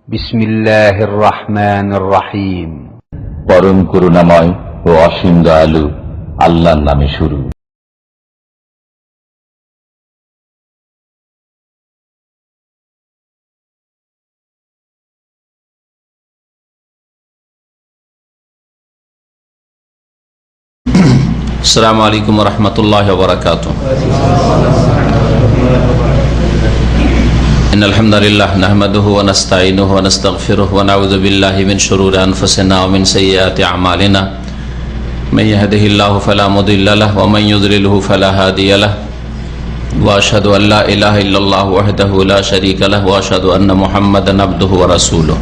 বিসমিল্লাহির রহমানির রহিম। পরম করুণাময় ও অসীম দয়ালু আল্লাহর নামে শুরু। আসসালামু আলাইকুম ওয়া রাহমাতুল্লাহি ওয়া বারাকাতুহু। ইন্নাল হামদালিল্লাহ নাহমাদুহু ওয়া নাস্তাঈনুহু ওয়া নাস্তাগফিরুহু ওয়া নাউযু বিল্লাহি মিন শুরুরি আনফুসিনা ওয়া মিন সাইয়্যাতি আ'মালিনা। মান ইয়াহদিহিল্লাহু ফালা মুদিল্লা লাহু ওয়া মান ইউদ্লিলহু ফালা হাদিয়া লাহু। ওয়া আশহাদু আল লা ইলাহা ইল্লাল্লাহু ওয়াহদাহু লা শারীকা লাহু ওয়া আশহাদু আন্না মুহাম্মাদান আবদুহু ওয়া রাসূলুহু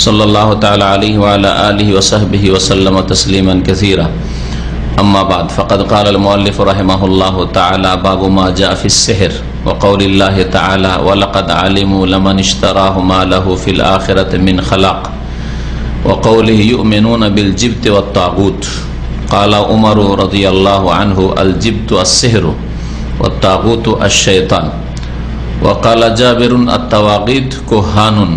সাল্লাল্লাহু তাআলা আলাইহি ওয়া আলা আলিহি ওয়া সাহবিহি ওয়া সাল্লামা তাসলিমান কাসীরা। अम्मा बाद फ़क़द क़ाल अल-मुअल्लिफ़ रहिमहुल्लाहु ताआला बाबु मा जाअ फ़ी अस्सिहर व क़ौलिल्लाहि ताआला व लक़द अलिमू लमन इश्तराहु मा लहु फ़िल आख़िरति मिन ख़लाक़ व क़ौलिहि यु'मिनूना बिल जिब्ति वत ताग़ूत। क़ाल उमर रज़ियल्लाहु अन्हु अल जिब्तु अस्सिहरु वत ताग़ूतु अश-शैतान व क़ाल जाबिरुन अत-तवाग़ीत कुहानुन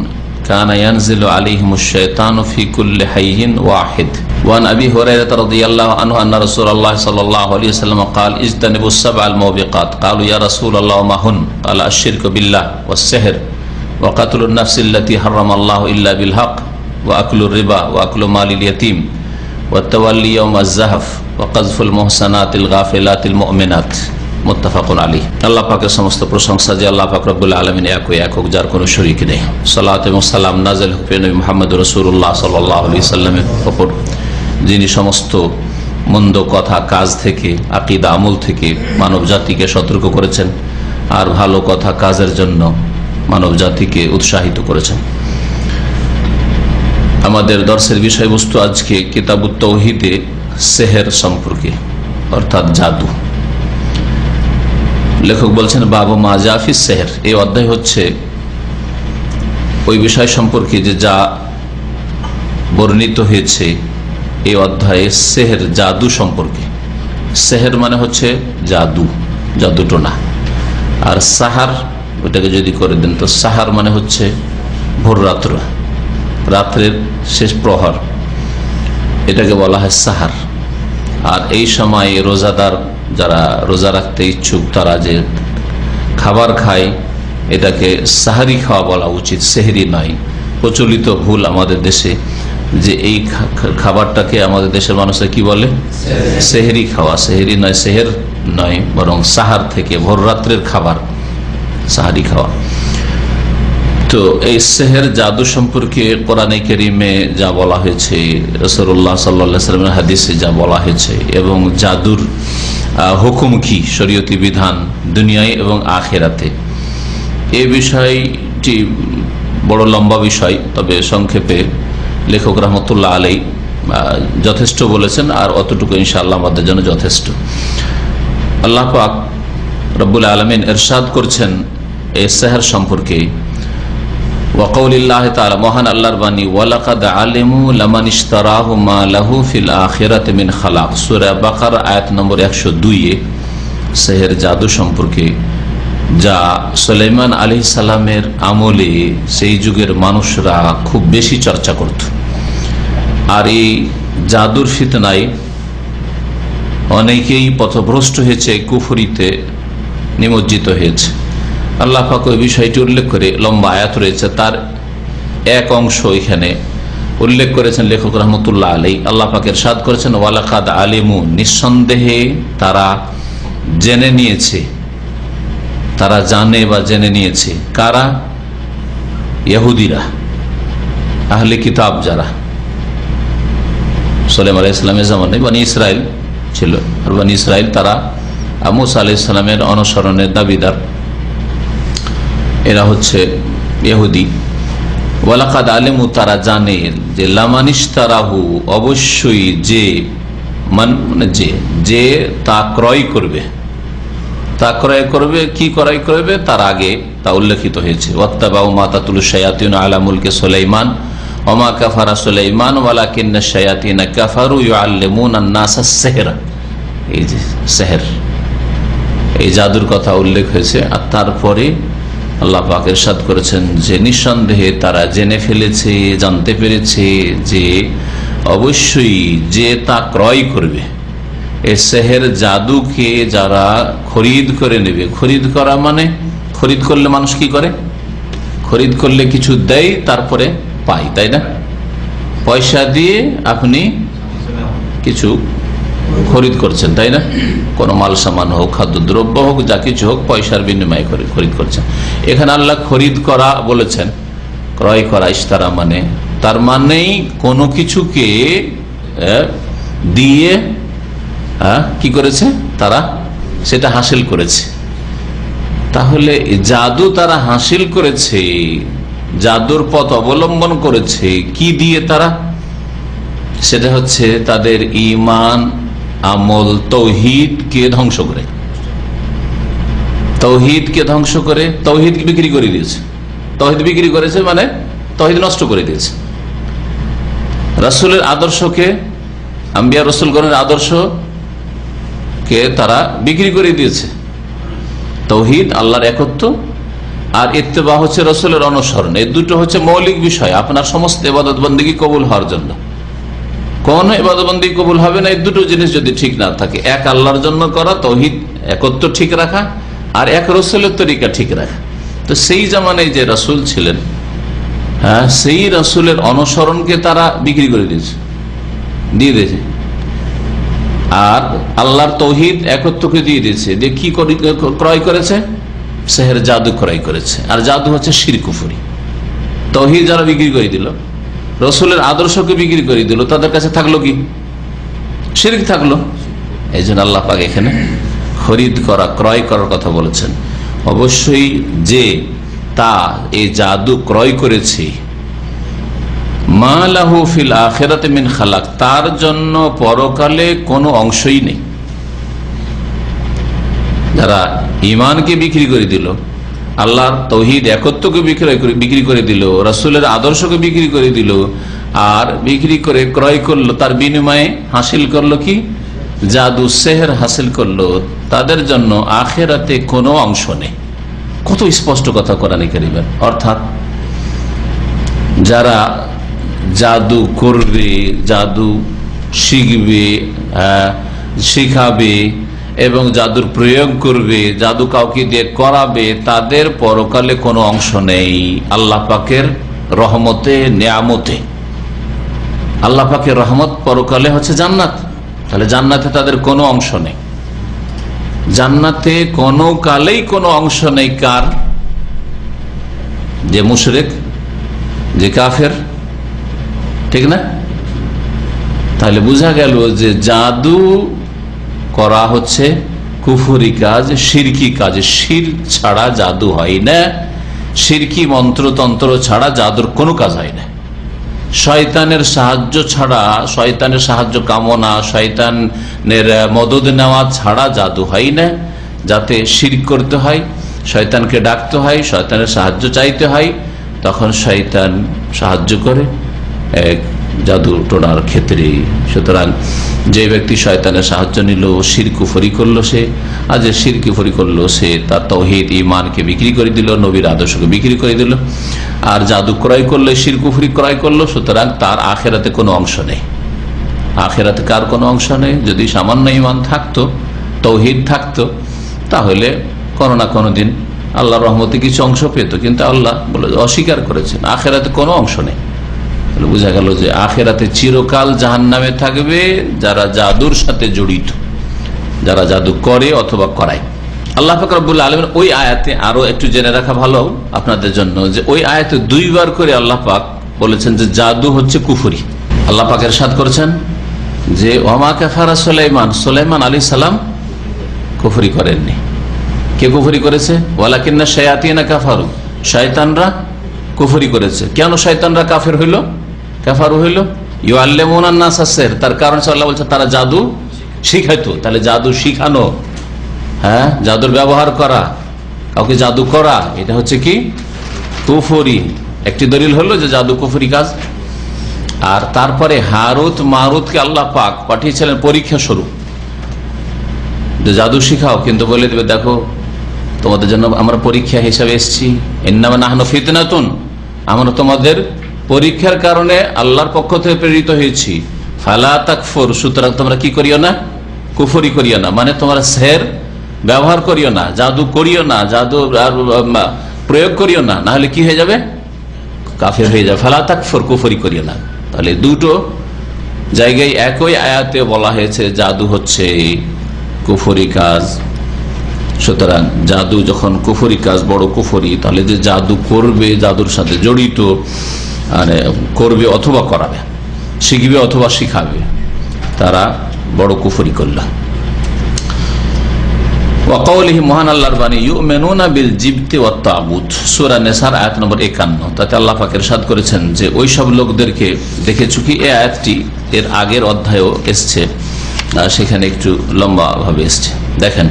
काना यनज़िलु अलैहिमुश शैतानु फ़ी कुल्लि हय्यिन वाहिद। وعن أبي هريرة رضي الله عنه أن رسول الله صلى الله عليه وسلم قال اجتنبوا السبع الموبقات قالوا يا رسول الله ما هن قال الشرك بالله والسحر وقتل النفس التي حرم الله إلا بالحق وأكل الربا وأكل مال اليتيم والتولي يوم الزحف وقذف المحصنات الغافلات المؤمنات মুত্তাফাকুন আলাইহি। আল্লাহ পাকের সমস্ত প্রশংসা যে আল্লাহ পাক রব্বুল আলামিন একক, যার কোনো শরীক নেই। সালাত এবং সালাম নাযিল হোক নবী মুহাম্মদ রাসূলুল্লাহ সাল্লাল্লাহু আলাইহি ওয়াসাল্লামের উপর, যিনি সমস্ত মন্দ কথা কাজ থেকে, আকীদা আমল থেকে মানব জাতিকে সতর্ক করেছেন আর ভালো কথা কাজের জন্য মানব জাতিকে উৎসাহিত করেছেন। আমাদের দর্শের বিষয়বস্তু আজকে কিতাবুত তাওহীদে সেহের সম্পর্কে, অর্থাৎ জাদু। লেখক বলছেন বাবু মা জাআ ফি সেহের, এই অধ্যায় হচ্ছে ওই বিষয় সম্পর্কে যে যা বর্ণিত হয়েছে এই অধ্যায়ে সেহের, জাদু সম্পর্কে। সেহের মানে হচ্ছে জাদু, জাদুটোনা। আর সাহার, ওটাকে যদি করে দেন তো সাহার মানে হচ্ছে ভোর রাত্র, রাত্রের শেষ প্রহর, এটাকে বলা হয় সাহার। আর এই সময় রোজাদার যারা রোজা রাখতে ইচ্ছুক তারা যে খাবার খায় এটাকে সাহারি খাওয়া বলা উচিত, সেহরি নয়। প্রচলিত ভুল আমাদের দেশে যে এই খাবারটাকে আমাদের দেশের মানুষরা কি বলে, সেহরি খাওয়া। সেহরি নয়, সেহের নয়, বরং সাহার থেকে ভোর রাত্রের খাবার সাহারি খাওয়া। তো এই সেহের জাদু সম্পর্কে কোরআনে কারীমে যা বলা হয়েছে, রাসূলুল্লাহ সাল্লাল্লাহু আলাইহি ওয়াসাল্লামের হাদিসে যা বলা হয়েছে, এবং জাদুর হুকুম কি, শরীয়তি বিধান দুনিয়ায় এবং আখিরাতে, এই বিষয়টি বড় লম্বা বিষয়। তবে সংক্ষেপে লেখক রহমতুল্লাহ আলাই যথেষ্ট বলেছেন, আর অতটুকু ইনশাআল্লাহ আমাদের জন্য যথেষ্ট। আল্লাহ পাক রব্বুল আলামিন ইরশাদ করছেন এই সেহের সম্পর্কে, ওয়াকাউলিল্লাহি তাআলা, মহান আল্লাহর বাণী, ওয়ালাকাদ আলিমু লামান ইশতারাহু মা লাহু ফিল আখিরাতি মিন খালাক। সূরা বাকারা আয়াত নম্বর 102-এ সেহের, জাদু সম্পর্কে যা সুলাইমান আলাইহিস সালামের আমলে সেই যুগের মানুষরা খুব বেশি চর্চা করত। আর এই জাদুর ফিতনায় অনেকেই পথভ্রষ্ট হয়েছে, কুফরিতে নিমজ্জিত হয়েছে। আল্লাহ পাক ওই বিষয়টি উল্লেখ করে, লম্বা আয়াত রয়েছে, তার এক অংশ এখানে উল্লেখ করেছেন লেখক রহমতুল্লাহ আলাই। আল্লাহ পাক ইরশাদ করেছেন ওয়ালাকাদ আলিমু, নিঃসন্দেহে তারা জেনে নিয়েছে, তারা জানে বা জেনে নিয়েছে। কারা? ইহুদিরা, আহলে কিতাব যারা সুলাইমান আলাইহিস সালামের জামানায় বনি ইসরাইল ছিল। আর বনি ইসরাইল তারা মুসা আলাইহিস সালামের অনুসরণের দাবিদার, এরা হচ্ছে ইহুদি। ওয়ালাকাদ আলিমু, তারা জানে যে লামান ইশতারাহু, অবশ্যই যে মানে যে তা ক্রয় করবে, তা ক্রয় করবে। কি ক্রয় করবে তার আগে তা উল্লেখিত হয়েছে, ওয়াত্তাবাউ মা তাতলু শায়াতিনু আলা মুলকি সুলাইমান ওয়া মা কাফারা সুলাইমান ওয়ালাকিন্না শায়াতিনা কাফারু ইউআল্লিমুনা আন-নাসা আস-সিহরা। এই যে সেহের, এই জাদুর কথা উল্লেখ হয়েছে। আর তারপরে আল্লাহ পাক ইরশাদ করেছেন যে নিঃসন্দেহে তারা জেনে ফেলেছে, জানতে পেরেছে যে অবশ্যই যে তা ক্রয় করবে, এই সেহের জাদুকে যারা খরিদ করে নেবে। খরিদ করা মানে, খরিদ করলে মানুষ কি করে? খরিদ করলে কিছু দেয় তারপরে পাই, তাই না? পয়সা দিয়ে আপনি কিছু খরিদ করছেন, তাই না? কোন মাল সামান হোক, খাদ্যদ্রব্য হোক, যা কিছু হোক, পয়সার বিনিময়ে খরিদ করছেন। এখানে আল্লাহ খরিদ করা বলেছেন, ক্রয় করা, ইশতারা মানে, তার মানেই কোনো কিছুকে দিয়ে কি করেছে তারা, সেটা হাসিল করেছে। তাহলে জাদু তারা হাসিল করেছে, জাদুর পথ অবলম্বন করেছে কি দিয়ে? তারা, সেটা হচ্ছে তাদের ঈমান, আমল, তৌহিদকে ধ্বংস করে, তৌহিদকে ধ্বংস করে, তৌহিদ বিক্রি করে দিয়েছে। তৌহিদ বিক্রি করেছে মানে তৌহিদ নষ্ট করে দিয়েছে। রাসূলের আদর্শকে, আম্বিয়া রাসূলগণের আদর্শকে তারা বিক্রি করে দিয়েছে। তৌহিদ, আল্লাহর একত্ব, আর ইত্তেবা হচ্ছে রাসূলের অনুসরণ। এই দুটো হচ্ছে মৌলিক বিষয় আপনার সমস্ত ইবাদত বন্দেগী কবুল হওয়ার জন্য। কোন ইবাদত বন্দেগী কবুল হবে না এই দুটো জিনিস যদি ঠিক না থাকে। এক আল্লাহর জন্য করা, তৌহিদ একত্ব ঠিক রাখা, আর এক রাসূলের তরিকা ঠিক রাখা। তো সেই জামানায় যে রাসূল ছিলেন, সেই রাসূলের অনুসরণকে তারা বিক্রি করে দিয়ে দিয়েছে, আর আল্লাহর তৌহিদ একত্বকে দিয়ে দিয়েছে। দিয়ে কি ক্রয় করেছে? সেহের জাদু ক্রয় করেছে। আর জাদু হচ্ছে শিরক কুফরি। তৌহিদ যারা বিক্রি করে দিল, রাসূলের আদর্শকে বিক্রি করে দিল, তাদের কাছে থাকলো কি? শিরক থাকলো। এই জন্য আল্লাহ পাক এখানে খরিদ করা, ক্রয় করার কথা বলেছেন। অবশ্যই যে তা এই জাদু ক্রয় করেছে, মা লাহু ফিল আখিরাতি মিন খালাক, তার জন্য পরকালে কোনো অংশই নেই। যারা ঈমানকে বিক্রি করে দিল, আল্লাহর তৌহিদ একত্বকে বিক্রি করে দিল, রাসূলের আদর্শকে বিক্রি করে দিল, আর বিক্রি করে ক্রয় করলো, তার বিনিময়ে হাসিল করলো কি? জাদু, সেহের হাসিল করলো, তাদের জন্য আখিরাতে কোনো অংশ নেই। কত স্পষ্ট কথা কোরআনে কারীমের। অর্থাৎ যারা জাদু করবে, জাদু শিখবে, শিখাবে এবং জাদুর প্রয়োগ করবে, জাদু কাউকে দিয়ে করাবে, তাদের পরকালে কোনো অংশ নেই আল্লাহ পাকের রহমতে, নিয়ামতে। আল্লাহ পাকের রহমত পরকালে হচ্ছে জান্নাত। তাহলে জান্নাতে তাদের কোনো অংশ নেই। জান্নাতে কোনো কালেই কোনো অংশ নেই কার? যে মুশরিক, যে কাফের, ঠিক না? তাহলে বোঝা গেল যে জাদু করা হচ্ছে কুফরি কাজ, শিরকি কাজ। শির ছাড়া জাদু হয় না, শিরকি মন্ত্রতন্ত্র ছাড়া জাদুর কোনো কাজ হয় না। শয়তানের সাহায্য ছাড়া, শয়তানের সাহায্য কামনা, শয়তানের মদদ নেওয়া ছাড়া জাদু হয় না। যাতে শিরক করতে হয়, শয়তানকে ডাকতে হয়, শয়তানের সাহায্য চাইতে হয়, তখন শয়তান সাহায্য করে জাদু টোনার ক্ষেত্রে। সুতরাং যে ব্যক্তি শয়তানের সাহায্য নিল, শিরক কুফরি করলো সে, আর যে শিরক কুফরি করলো সে তার তৌহিদ ঈমানকে বিক্রি করে দিল, নবীর আদর্শকে বিক্রি করে দিল। আর জাদু ক্রয় করলে, শিরক কুফরি ক্রয় করলো, সুতরাং তার আখেরাতে কোনো অংশ নেই। আখেরাতে কার কোনো অংশ নেই? যদি সামান্য ঈমান থাকতো, তৌহিদ থাকতো, তাহলে কোনো না কোনো দিন আল্লাহর রহমতে কিছু অংশ পেত। কিন্তু আল্লাহ বলে অস্বীকার করেছেন, আখেরাতে কোনো অংশ নেই। বোঝা গেল যে আখেরাতে চিরকাল জাহান্নামে থাকবে যারা জাদুর সাথে জড়িত, যারা জাদু করে অথবা করায়। আল্লাহ পাক রব্বুল আলামিন ওই আয়াতে আরো একটু জেনে রাখা ভালো আপনাদের জন্য, যে ওই আয়াতে দুইবার করে আল্লাহ পাক বলেছেন যে জাদু হচ্ছে কুফরি। আল্লাহ পাক ইরশাদ করেছেন যে ওমা কাফারা সুলাইমান, সুলাইমান আলাইহিস সালাম কুফরি করেননি। কে কুফরি করেছে? ওয়ালাকিন্না শায়াতিনা কাফারু, শয়তানরা কুফরি করেছে। কেন শয়তানরা কাফের হইল, কাফারু হইল? ইউআল্লিমুনা আন-নাস আস-সিহর, তার কারণ আল্লাহ বলছে তারা জাদু শিখাইতো। তাহলে জাদু শিখানো, হ্যাঁ, জাদুর ব্যবহার করা, কাউকে জাদু করা, এটা হচ্ছে কি? কুফরি। একটি দলিল হলো যে জাদু কুফরি কাজ। আর তারপরে হারুত মারুতকে আল্লাহ পাক পাঠিয়েছিলেন পরীক্ষা স্বরূপ, যে জাদু শিখাও, কিন্তু বলে দেবে দেখো তোমাদের জন্য আমরা পরীক্ষা হিসাবে এসেছি, ইন্নামা নাহনু ফিতনাতুন, আমরা তোমাদের পরীক্ষার কারণে আল্লাহর পক্ষ থেকে প্রেরিত হয়েছি। ফালা তাকফুর, সুতরাং তোমরা কি করিও না, কুফরি করিও না, মানে তোমরা সেহর ব্যবহার করিও না, জাদু করিও না, জাদু প্রয়োগ করিও না, না হলে কি হয়ে যাবে, কাফের হয়ে যাবে। ফালা তাকফুর, কুফরি করিও না। তাহলে দুটো জায়গায় একই আয়াতে বলা হয়েছে জাদু হচ্ছে কুফরি কাজ। সুতরাং জাদু যখন কুফরি কাজ, বড় কুফরি, তাহলে যে জাদু করবে, জাদুর সাথে জড়িত মানে করবে অথবা করাবে, শিখবে অথবা শিখাবে, তারা বড় কুফরি করল। ওয়াকাউলিহি, মহান আল্লাহর বাণী, ইউমিনুনা বিল জিবতি ওয়াত তাগুত, সূরা নিসার আয়াত নম্বর 51। তাতে আল্লাহ পাক ইরশাদ করেছেন যে ওই সব লোকদেরকে দেখেছো কি, এই আয়াতটি এর আগের অধ্যায়ও এসছে, সেখানে একটু লম্বা ভাবে এসছে। দেখেন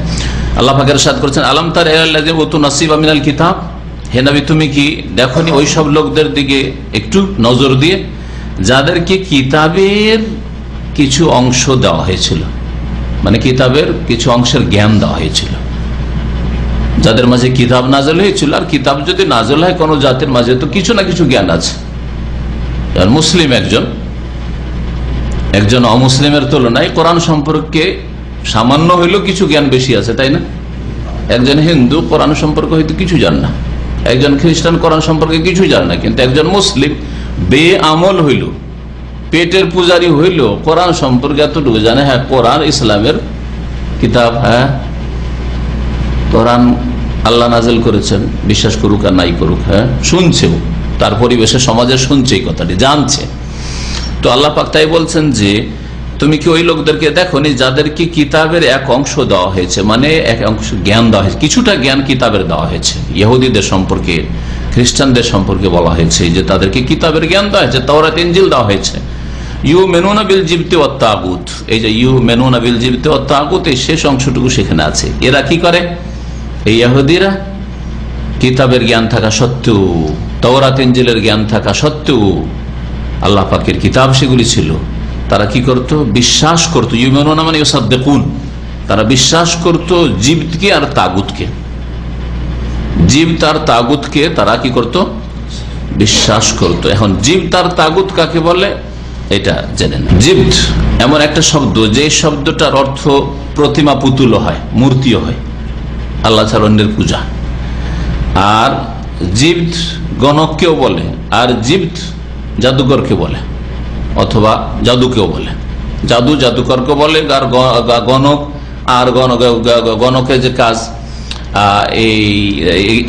আল্লাহ পাক ইরশাদ করেছেন, আলাম তারা ইলাল্লাযিনা উতু নাসিবা মিনাল কিতাব, হে নবী তুমি কি দেখোনি ওই সব লোকদের দিকে একটু নজর দিয়ে যাদেরকে কিতাবের কিছু অংশ দেওয়া হয়েছিল, মানে কিতাবের কিছু অংশের জ্ঞান দেওয়া হয়েছিল, যাদের মাঝে কিতাব নাজল হয়েছিল। আর কিতাব যদি নাজল হয় কোন জাতির মাঝে, তো কিছু না কিছু জ্ঞান আছে। আর মুসলিম একজন অমুসলিমের তুলনায় কোরআন সম্পর্কে সামান্য হইলেও কিছু জ্ঞান বেশি আছে, তাই না? একজন হিন্দু কোরআন সম্পর্কে হয়তো কিছু জান না, একজন খ্রিস্টান কোরআন সম্পর্কে কিছু জান না, কিন্তু একজন মুসলিম বেআমল হইল, পেটের পূজারী হইল, কোরআন সম্পর্কে এতটুকু জানে, হ্যাঁ কোরআন ইসলামের কিতাব, হ্যাঁ কোরআন আল্লাহ নাজিল করেছেন, বিশ্বাস করুক আর নাই করুক, হ্যাঁ শুনছেও, তার পরিবেশে সমাজে শুনছে এই কথাটি, জানছে। তো আল্লাহ পাক তাই বলছেন যে তুমি কি ওই লোকদেরকে দেখোনি যাদেরকে কিতাবের এক অংশ দেওয়া হয়েছে, মানে এক অংশ জ্ঞান দেওয়া হয়েছে, কিছুটা জ্ঞান কিতাবের দেওয়া হয়েছে। ইহুদিদের সম্পর্কে, খ্রিস্টানদের সম্পর্কে বলা হয়েছে যে তাদেরকে কিতাবের জ্ঞান দেওয়া হয়েছে, তাওরাত ইনজিল দেওয়া হয়েছে। ইউমিনুনা বিল জিবতি ওয়াত তাগুত, এই যে ইউমিনুনা বিল জিবতি ওয়াত তাগুত, এই শেষ অংশটুকু সেখানে আছে। এরা কি করে, এই ইহুদিরা কিতাবের জ্ঞান থাকা সত্ত্বেও, তাওরাত ইনজিলের জ্ঞান থাকা সত্ত্বেও, আল্লাহ পাকের কিতাব সেগুলি ছিল, তারা কি করত, বিশ্বাস করত। ইউমিনুনা মানে ইউসাদ্দিকুন, তারা বিশ্বাস করত জিবতকে আর তাগুতকে, জিবত আর তাগুতকে তারা কি করত, বিশ্বাস করত। এখন জিবত আর তাগুত কাকে বলে এটা জেনে নেন। জিবত এমন একটা শব্দ, যে শব্দটার অর্থ প্রতিমা, পুতুল হয়, মূর্তিও হয়, আল্লাহ ছাড়া অন্যের পূজা। আর জিবত গণককেও বলে, আর জিবত জাদুকরকে বলে, অথবা জাদুকেও বলে, জাদুকরকে বলে, আর গণক আর গণকের যে কাজ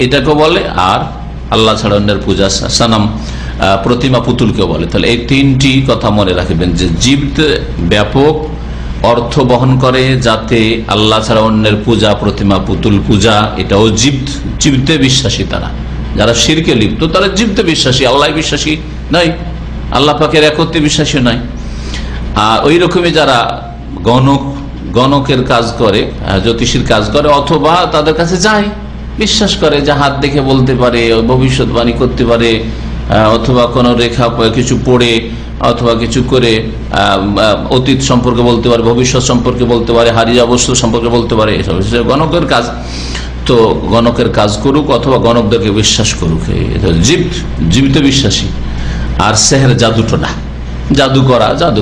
এটাকে বলে, আর আল্লাহ ছাড়া অন্যের পূজা, সানাম, প্রতিমা, পুতুলকেও বলে। তাহলে এই তিনটি কথা মনে রাখবেন যে জিবত ব্যাপক অর্থ বহন করে, যাতে আল্লাহ ছাড়া অন্যের পূজা, প্রতিমা, পুতুল পূজা, এটাও জিবত, জিবতে বিশ্বাসী। তারা যারা শিরকে লিপ্ত তারা জিবতে বিশ্বাসী, আল্লাহ বিশ্বাসী নাই, আল্লাহ পাকের একত্রে বিশ্বাসী নাই। আর ওই রকমই যারা গণকের কাজ করে, জ্যোতিষীর কাজ করে, অথবা তাদের কাছে যায়, বিশ্বাস করে যে হাত দেখে বলতে পারে, ভবিষ্যৎবাণী করতে পারে, অথবা কোনো রেখা কিছু পড়ে অথবা কিছু করে অতীত সম্পর্কে বলতে পারে, ভবিষ্যৎ সম্পর্কে বলতে পারে, হারিয়া বস্তু সম্পর্কে বলতে পারে, এসব গণকের কাজ। তো গণকের কাজ করুক অথবা গণকদেরকে বিশ্বাস করুক, জীবিত বিশ্বাসী। আর সেহের, জাদুটোনা, জাদু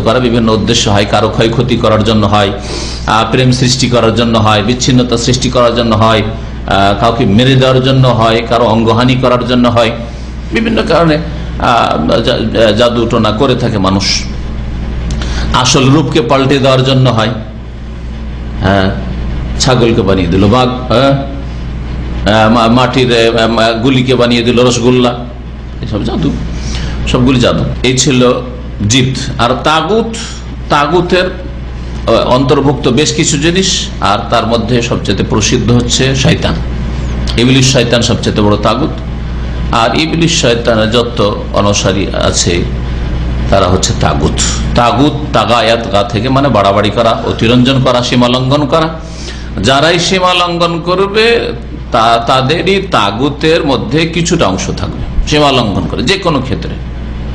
করা বিভিন্ন উদ্দেশ্য হয়, কারো ক্ষয়ক্ষতি করার জন্য হয়, প্রেম সৃষ্টি করার জন্য হয়, বিচ্ছিন্নতা সৃষ্টি করার জন্য হয়, কাউকে মেরে দেওয়ার জন্য হয়, কারো অঙ্গহানি করার জন্য হয়, বিভিন্ন কারণে জাদুটোনা করে থাকে মানুষ। আসল রূপকে পাল্টে দেওয়ার জন্য হয়, হ্যাঁ ছাগলকে বানিয়ে দিল বাঘ, মাটির গুলিকে বানিয়ে দিল রসগোল্লা, এসব জাদু, সবগুলি জাদু। এই ছিল জিবত। আর তাগুতের অন্তর্ভুক্ত বেশ কিছু জিনিস, আর তার মধ্যে সবচেয়ে প্রসিদ্ধ হচ্ছে শয়তান, ইবলিস শয়তান সবচেয়ে বড় তাগুত। আর ইবলিস শয়তানের যত অনুসারী আছে তারা হচ্ছে তাগুত। তাগায়াত, গা থেকে মানে বাড়াবাড়ি করা, অতিরঞ্জন করা, সীমা লঙ্ঘন করা। যারাই সীমা লঙ্ঘন করবে তাদেরই তাগুতের মধ্যে কিছুটা অংশ থাকবে। সীমা লঙ্ঘন করে যে কোনো ক্ষেত্রে,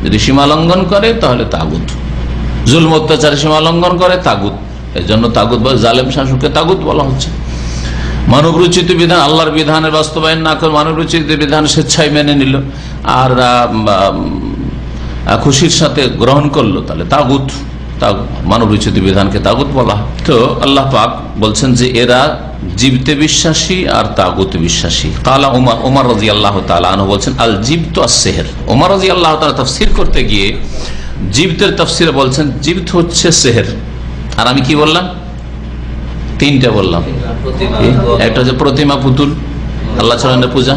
যদি সীমা লঙ্ঘন করে তাহলে তাগুত। জুলম অত্যাচারে সীমা লঙ্ঘন করে তাগুত, এর জন্য তাগুত বা জালেম শাসককে তাগুত বলা হচ্ছে। মানবরচিত বিধান, আল্লাহর বিধানের বাস্তবায়ন না করে মানবরচিত বিধান স্বেচ্ছায় মেনে নিল আর খুশির সাথে গ্রহণ করলো, তাহলে তাগুত, মানবরচিত বিধানকে তাগুত বলা। তো আল্লাহ পাক বলছেন যে এরা জীবতে বিশ্বাসী আর তাগুতে বিশ্বাসী। কালা উমর রাদিয়াল্লাহু তাআলা আনহু বলছেন আল জিবত আস-সিহর। উমর রাদিয়াল্লাহু তাআলা তাফসীর করতে গিয়ে জিবতের তাফসীরে বলছেন জিবত হচ্ছে সেহের। আর আমি কি বললাম? তিনটা বললাম। একটা হচ্ছে প্রতিমা, পুতুল, আল্লাহ ছাড়া পূজা,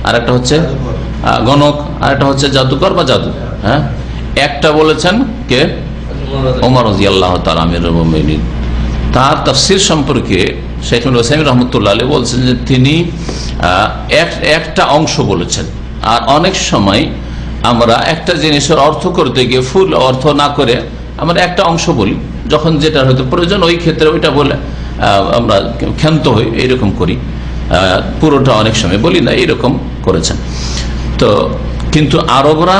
আর একটা হচ্ছে গণক, আর একটা হচ্ছে জাদুকর বা জাদু। হ্যাঁ, একটা বলেছেন কে? ওমর রাদিয়াল্লাহু তাআলা আমিরুল মুমিনিন। তার তাফসীর সম্পর্কে শেখ উসাইমিন রাহমাতুল্লাহ আলাইহি বলছেন যে তিনি একটা অংশ বলেছেন। আর অনেক সময় আমরা একটা জিনিসের অর্থ করতে গিয়ে ফুল অর্থ না করে আমরা একটা অংশ বলি, যখন যেটা হয়তো প্রয়োজন ওই ক্ষেত্রে ওইটা বলে আমরা ক্ষান্ত হই, এইরকম করি, পুরোটা অনেক সময় বলি না, এইরকম করেছেন। তো কিন্তু আরবরা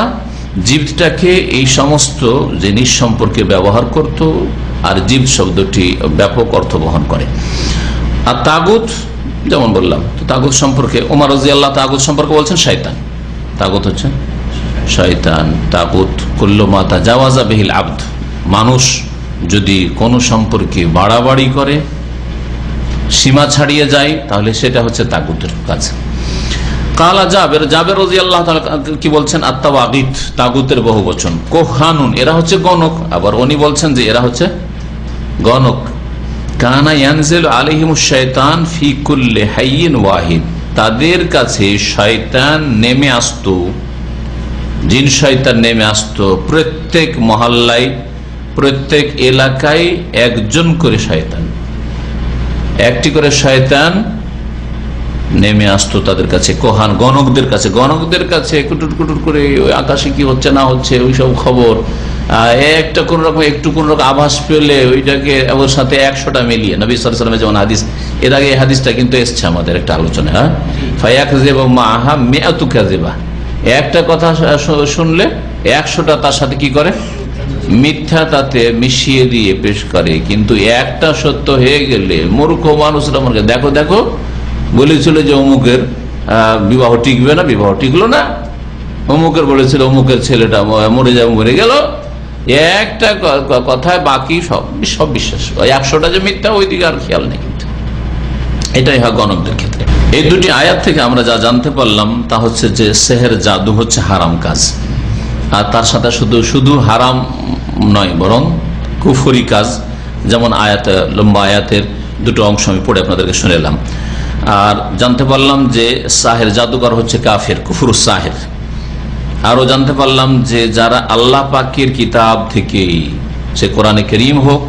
জীবটাকে এই সমস্ত জিনিস সম্পর্কে ব্যবহার করত, আর জীব শব্দটি ব্যাপক অর্থ বহন করে। আর তাগুত যেমন বললাম, তো তাগুত সম্পর্কে ওমর রাদিয়াল্লাহু তাআলা তাগুত সম্পর্কে বলছেন শয়তান। তাগুত হচ্ছে শয়তান। তাগুত কুল্লু মা তাজাওয়াজা বিহিল আবদ, মানুষ যদি কোনো সম্পর্কে বাড়াবাড়ি করে, সীমা ছাড়িয়ে যায়, তাহলে সেটা হচ্ছে তাগুতের কাজ। কালা জাবের রাদিয়াল্লাহু তাআলা কি বলছেন? আত-তাওয়াগিত, তাগুতের বহুবচন। কোহানুন, এরা হচ্ছে গণক। আবার উনি বলছেন যে এরা হচ্ছে গণক। কানা ইয়ানজিলু আলাইহিমুশ শাইতান ফি কুল্লি হাইয়িন ওয়াহিদ, তাদের কাছে শয়তান নেমে আসতো, জিন শয়তান নেমে আসতো প্রত্যেক মহল্লায়, প্রত্যেক এলাকায় একজন করে শয়তান, একটি করে শয়তান নেমে আসতো তাদের কাছে। কোহান, গণকদের কাছে, গণকদের কাছে কুটুর কুটুর করে ওই আকাশে কি হচ্ছে না হচ্ছে ওই সব খবর একটা কোন রকম একটু কোন রকম আভাস পেলে ওইটাকে ওর সাথে 100টা মিলিয়ে, নবী সাল্লাল্লাহু আলাইহি ওয়াসাল্লামের যেমন হাদিস, এর আগে এই হাদিসটা কিন্তু এসছে আমাদের একটা আলোচনা। হ্যাঁ, ফায়াকযিবু মাআহা মিআতু কাযিবা, একটা কথা শুনলে 100টা তার সাথে কি করে? মিথ্যা তাতে মিশিয়ে দিয়ে পেশ করে। কিন্তু একটা সত্য হয়ে গেলে মূর্খ মানুষরা মনে করে, দেখো দেখো বলেছিল যে অমুকের বিবাহ টিকবে না, বিবাহ টিকলো না, অমুকের বলেছিল অমুকের ছেলেটা মরে যাবে, মরে গেল। একটা কথায় বাকি সব বিশ্বাস। 100টা যে মিথ্যা ওই দিকে আর খেয়াল নেই। কিন্তু এটাই হয় গণকদের ক্ষেত্রে। এই দুটি আয়াত থেকে আমরা যা জানতে পারলাম তা হচ্ছে যে সেহের, জাদু হচ্ছে হারাম কাজ। আর তার সাথে শুধু হারাম নয়, বরং কুফরি কাজ। যেমন লম্বা আয়াতের দুটো অংশ আমি পড়ে আপনাদেরকে শুনেলাম। আর জানতে পারলাম যে সাহের, জাদুকর হচ্ছে কাফের, কুফরুস সাহের। আরো জানতে পারলাম যে যারা আল্লাহ পাকের কিতাব থেকে, সে কোরআনে কারীম হোক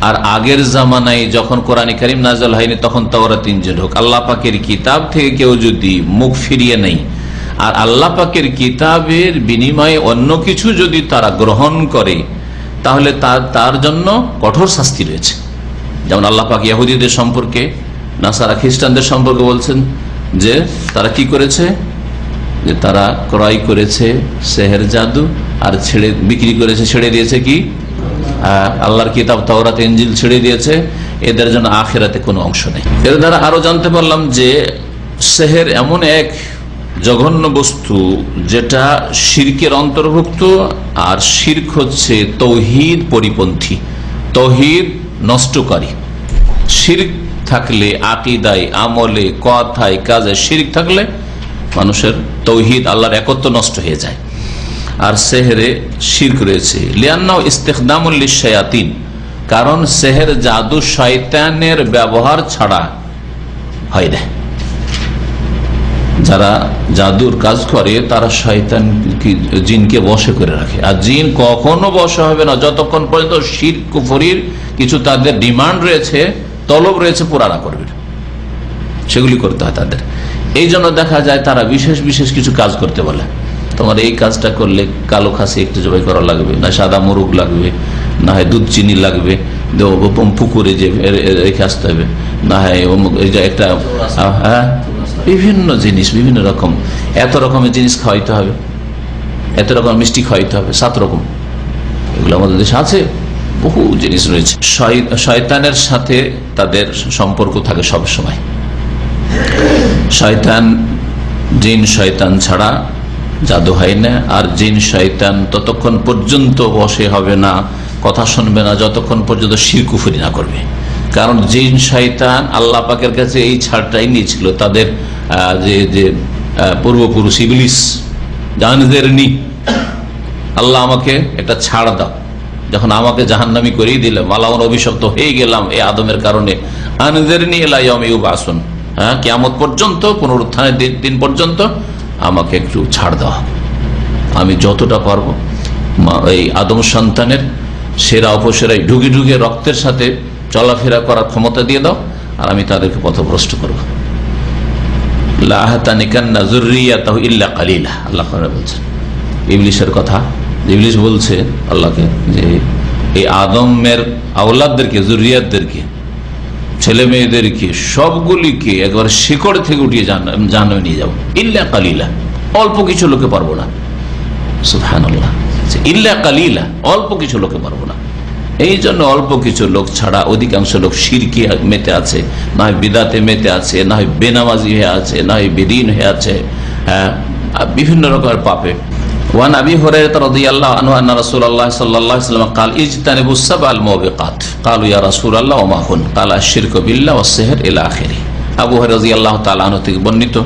আর আগের জামানায় যখন কোরআনে কারীম নাযিল হয়নি তখন তাওরাত ইনজিল হোক, আল্লাহ পাকের কিতাব থেকে কেউ যদি মুখ ফিরিয়ে নেই আর আল্লাহ পাকের কিতাবের বিনিময়ে অন্য কিছু যদি তারা গ্রহণ করে, তাহলে তার জন্য কঠোর শাস্তি রয়েছে। যেমন আল্লাহ পাক ইহুদিদের সম্পর্কে, নাসারা খ্রিস্টানদের সম্পর্কে বলছেন যে তারা কি করেছে, যে তারা ক্রয় করেছে সেহের, জাদু, আর বিক্রি করেছে, ছেড়ে দিয়েছে কি আল্লাহর কিতাব তাওরাত ইনজিল ছেড়ে দিয়েছে। এদের জন্য আখিরাতে কোনো অংশ নেই। এর দ্বারা আরো জানতে পারলাম যে সেহের এমন এক জঘন্য বস্তু যেটা শিরকের অন্তর্ভুক্ত, আর শিরক হচ্ছে তৌহিদ পরিপন্থী, তৌহিদ নষ্টকারী। শিরক থাকলে আকীদায়, আমলে, কথায়, কাজে শিরক থাকলে মানুষের তৌহিদ, আল্লাহর একত্ব নষ্ট হয়ে যায়। আর সেহেরে শিরক রয়েছে লিআন্নাহু ইস্তিখদামুল লিশায়াতিন, কারণ সেহের, জাদু শয়তানের ব্যবহার ছাড়া হয় না। যারা জাদুর কাজ করে তারা শয়তান, জিনকে বশে করে রাখে। আর জিন কখনো বশে হবে না যতক্ষণ পর্যন্ত শিরক কুফরির কিছু তাদের ডিমান্ড রয়েছে, তলব রয়েছে, পুরা না করবে, সেগুলি করতে হয় তাদের। এই জন্য দেখা যায় তারা বিশেষ বিশেষ কিছু কাজ করতে বলে। তোমার এই কাজটা করলে কালো খাসি একটু জবাই করা লাগবে, না সাদা মুরগ লাগবে, না হয় দুধ চিনি লাগবে, পুকুরে যে রেখে আসতে হবে, না হয় একটা বিভিন্ন জিনিস, বিভিন্ন রকম, এত রকমের জিনিস খাওয়াইতে হবে, এত রকম মিষ্টি খাওয়াইতে হবে, 7 রকম। এগুলো আমাদের দেশে আছে, বহু জিনিস রয়েছে। শয়তানের সাথে তাদের সম্পর্ক থাকে সব সময়। শয়তান জিন শয়তান ছাড়া জাদু হয় না। আর জিন শয়তান ততক্ষণ পর্যন্ত বসে হবে না, কথা শুনবে না, যতক্ষণ পর্যন্ত শিরক কুফরি না করবে। কারণ জিন শয়তান আল্লাহ পাকের কাছে এই ছাড়টাই নিয়েছিল, তাদের যে পূর্বপুরুষ ইবলিস জানদেরনি আল্লাহ আমাকে একটা ছাড় দাও, যখন আমাকে জাহান্নামী করেই দিলাম, মালাউন অভিশপ্ত হয়ে গেলাম এই আদমের কারণে, আনদেরনি ইলাইয়াউম ইউবাসুন, হ্যাঁ কিয়ামত পর্যন্ত, পুনরুত্থানের দিন পর্যন্ত আমাকে একটু ছাড় দাও। আমি যতটা পারবো এই আদম সন্তানের সেরা অপসেরাই ঢুকে ঢুকে রক্তের সাথে চলাফেরা করার ক্ষমতা দিয়ে দাও, আর আমি তাদেরকে পথভ্রষ্ট করবো। আল্লাহ বলছেন ইবলিসের কথা, ইবলিস বলছে আল্লাহকে যে এই আদমের আওলাদদেরকে, জুরিয়াতদেরকে, ছেলে মেয়েদেরকে সবগুলিকে একবার শিকড় থেকে উঠিয়ে জাহান্নামে নিয়ে যাবো, ইল্লা কালিলা, অল্প কিছু লোকে পারবো না। সুবহানাল্লাহ, ইল্লা কালিলা, অল্প কিছু লোকে পারবো না। এই জন্য অল্প কিছু লোক ছাড়া অধিকাংশ লোক শিরকি মেতে আছে, না হয় বিদাতে মেতে আছে, না হয় বেনামাজি হয়ে আছে, না হয় বেদিন হয়ে আছে, হ্যাঁ বিভিন্ন রকমের পাপে। ওয়ান আবি হুরায়রা রাদিয়াল্লাহু আনহু আন্না রাসূলুল্লাহ সাল্লাল্লাহু আলাইহি ওয়াসাল্লাম قال اجتنبوا السبع الموبقات قالوا يا رسول الله وما هن قال الشرك بالله والسحر الى اخره। আবু হুরায়রা রাদিয়াল্লাহু তাআলা আনহু থেকে বর্ণিত,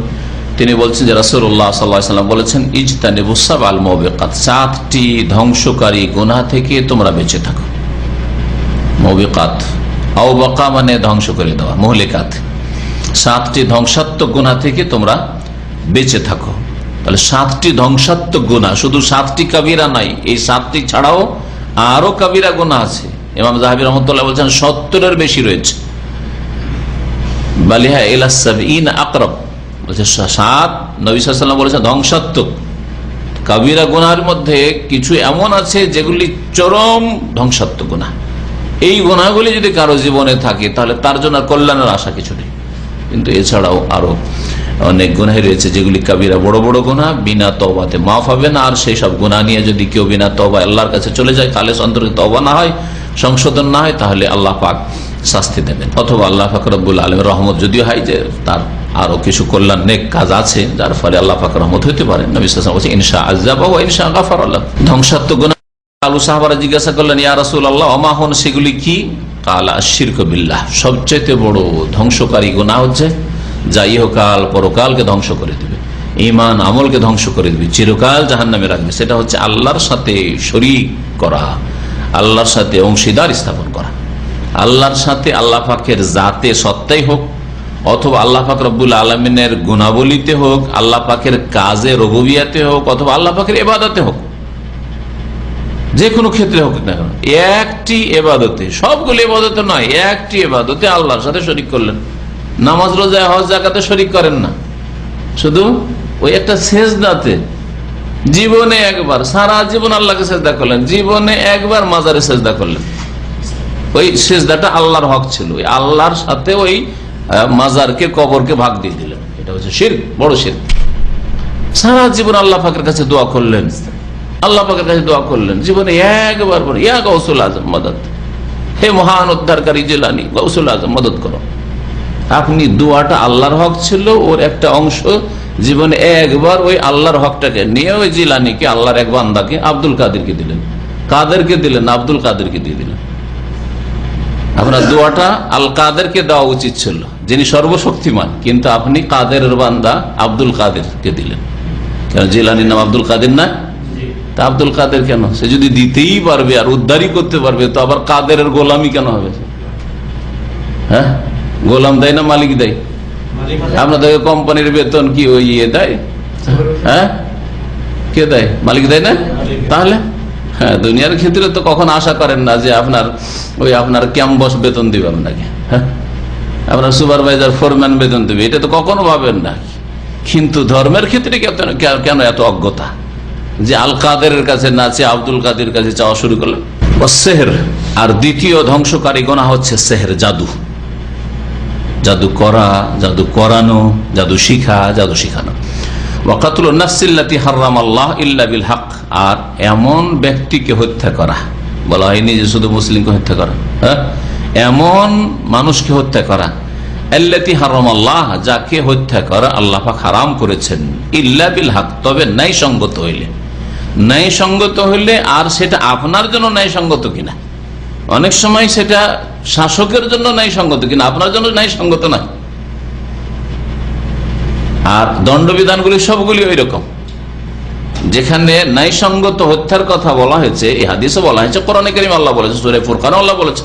তিনি বলছেন যে রাসূলুল্লাহ সাল্লাল্লাহু আলাইহি ওয়াসাল্লাম বলেছেন ইজতানিবুস সাবআল মুবিকাত, 7টি ধ্বংসকারী গুনাহ থেকে তোমরা বেঁচে থাকো। মুবিকাত আওবাকা মানে ধ্বংস করে দেওয়া, মুহলিকাত, 7টি ধ্বংসাত্মক গুনাহ থেকে তোমরা বেঁচে থাকো। তাহলে 7টি ধ্বংসাত্মক গুনাহ, শুধু 7টি কাবিরা নাই, এই 7টি ছাড়াও আরো কাবিরা গুনাহ আছে। ইমাম যাহাবী রাহমাতুল্লাহ বলছেন 70-এর বেশি রয়েছে। বালিহা ইলা 70 আকরাব, বলছে 7, নবী সাল্লাল্লাহু আলাইহি ওয়াসাল্লাম বলেছেন ধ্বংসাত্মক কাবিরা গুনাহের মধ্যে কিছু এমন আছে যেগুলি চরম ধ্বংসাত্মক গুনাহ। এই গুনাহগুলি যদি কারো জীবনে থাকে তাহলে তার জন্য কল্যাণের আশা কিছু নেই। কিন্তু এছাড়াও আরো অনেক গুনাহ রয়েছে যেগুলি কাবিরা, বড় বড় গুনাহ, বিনা তওবাতে মাফ হবে না। আর সেই সব গুনাহ নিয়ে যদি কেউ বিনা তওবা আল্লাহর কাছে চলে যায়, খালেস অন্তরে তওবা না হয়, সংশোধন না হয়, তাহলে আল্লাহ পাক শাস্তি দেবেন। অথবা আল্লাহ পাক রব্বুল আলামিনের রহমত যদিও হয় যে তার আরো কিছু কল্যাণ নেক কাজ আছে যার ফলে আল্লাহ পাক রহমত হতে পারে। নবী সাল্লাল্লাহু আলাইহি ওয়াসাল্লাম বলেছেন ইনশা আযাবা ওয়া ইনশা গাফারা লাহু। ধ্বংসাত্মক গুনাহ আবু সাহাবারা জিজ্ঞাসা করলেন ইয়া রাসূলুল্লাহ ওমা হুন, সেগুলি কি? কালা আশরিকু বিল্লাহ, সবচেয়ে বড় ধ্বংসকারী গুনাহ হচ্ছে যা ইহকাল পরকালকে ধ্বংস করে দিবে, ঈমান আমলকে ধ্বংস করে দিবে, চিরকাল জাহান্নামে রাখবে। সেটা হচ্ছে আল্লাহর সাথে শরীক করা, আল্লাহর সাথে অংশীদার স্থাপন করা। আল্লাহর সাথে আল্লাহ পাকের জাতে সত্তাই হোক, অথবা আল্লাহ পাক রব্বুল আলামিনের গুণাবলীতে হোক, আল্লাহ পাকের কাজে রুবুবিয়াতে হোক, অথবা আল্লাহ পাকের ইবাদতে হোক, যে কোনো ক্ষেত্রে হোক না কেন, একটি ইবাদতে, সবগুলো ইবাদতে নয়, একটি ইবাদতে আল্লাহর সাথে শরীক করলেন। নামাজ, রোজা, হজ, যাকাতে শরীক করেন না, শুধু ওই একটা সেজদাতে জীবনে একবার, সারা জীবন আল্লাহকে সেজদা করলেন, জীবনে একবার মাজারে সেজদা করলেন, ওই সেজদাটা আল্লাহর হক ছিল, ওই আল্লাহর সাথে ওই মাজারকে, কবরকে ভাগ দিয়ে দিলেন। এটা হচ্ছে শিরক, বড় শিরক। সারা জীবন আল্লাহ পাকের কাছে দোয়া করলেন, আল্লাহ পাকের কাছে দোয়া করলেন, জীবনে একবার বলে ইয়া গাউসুল আজম মদদ, হে মহান উদ্ধারকারী জিলানী গাউসুল আজম মদদ করো। আপনি দোয়াটা আল্লাহর হক ছিল, ওর একটা অংশ জীবনে একবার ওই আল্লাহর হকটাকে নিয়ে ওই জিলানীকে, আল্লাহর এক বান্দাকে, আব্দুল কাদেরকে দিলেন, কাদেরকে দিলেন, আব্দুল কাদেরকে দিয়ে দিলেন। আপনার দোয়াটা আল কাদেরকে দেওয়া উচিত ছিল, যিনি সর্বশক্তিমান, কিন্তু আপনি কাদেরের বান্দা আব্দুল কাদেরকে দিলেন। কেন জিলানীর নাম আব্দুল কাদের না? তা আব্দুল কাদের কেন? সে যদি দিতেই পারবে আর উদ্ধারই করতে পারবে, তো আবার কাদেরের গোলামি কেন হবে? হ্যাঁ, গোলাম দেয় না মালিক দেয়? আপনাদের কোম্পানির বেতন কি ওই ইয়ে দেয়? হ্যাঁ, কে দেয়? মালিক দেয় না? তাহলে হ্যাঁ, দুনিয়ার ক্ষেত্রে তো কখন আশা করেন না যে আপনার ক্যাম্পাস বেতন দিবে আপনাকে, হ্যাঁ, আপনার সুপারভাইজার, ফোরম্যান বেতন দেবে, এটা তো কখনো ভাবেন না। কিন্তু ধর্মের ক্ষেত্রে কেন এত অজ্ঞতা যে আল কাদের কাছে না চেয়ে আব্দুল কাদের কাছে চাওয়া শুরু করলেন? সেহের। আর দ্বিতীয় ধ্বংসকারী গুনাহ হচ্ছে সেহের, জাদু, জাদু করা, জাদু করানো, জাদু শিখা, জাদু শিখানো। ওয়াকাতুল নাফসিল্লাতী হারামাল্লাহ ইল্লা বিল হক। আর এমন ব্যক্তিকে হত্যা করা, বলা হয়নি যে শুধু মুসলিমকে হত্যা করা, হ্যাঁ, এমন মানুষকে হত্যা করা, আল্লাতী হারামাল্লাহ, যাকে হত্যা করা আল্লাহ পাক হারাম করেছেন, ইল্লা বিল হক, তবে ন্যায়সঙ্গত হইলে। ন্যায়সঙ্গত হইলে, আর সেটা আপনার জন্য ন্যায়সঙ্গত কিনা। অনেক সময় সেটা শাসকের জন্য ন্যায়সঙ্গত কিনা, আপনার জন্য ন্যায়সঙ্গত নয়। আর দণ্ডবিধানগুলি সবগুলি ওই রকম, যেখানে ন্যায়সঙ্গত হত্যার কথা বলা হয়েছে, এই হাদিসে বলা হয়েছে, কোরআনে কারীম আল্লাহ বলেছে, সূরা ফুরকানে আল্লাহ বলেছে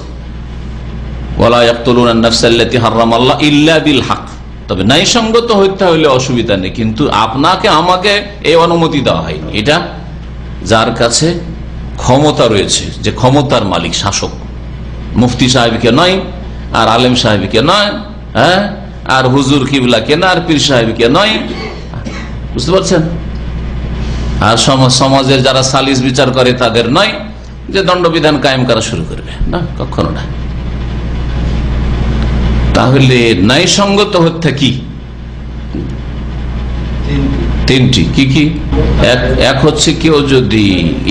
ওয়ালা ইয়াকতুলুনা আন-নাফসা আল্লাতী হারামাল্লাহ ইল্লা বিল হক। তবে ন্যায়সঙ্গত হত্যা হইলে অসুবিধা নেই, কিন্তু আপনাকে আমাকে এই অনুমতি দেওয়া হয়নি। এটা যার কাছে ক্ষমতা রয়েছে, যে ক্ষমতার মালিক, শাসক, মুফতি সাহেবকে নয়, আর আলেম সাহেবকে নয়, হ্যাঁ, আর হুজুর কিবলাকে না, আর পীর সাহেবকে নয়, বুঝতে পারছেন, আর সমাজের যারা সালিস বিচার করে তাদের নয়, যে দণ্ডবিধান কায়েম করা শুরু করবে না, কখনো না। তাহলে ন্যায়সঙ্গত হত্যা কি? তিনটি। কি কি? এক হচ্ছে কেউ যদি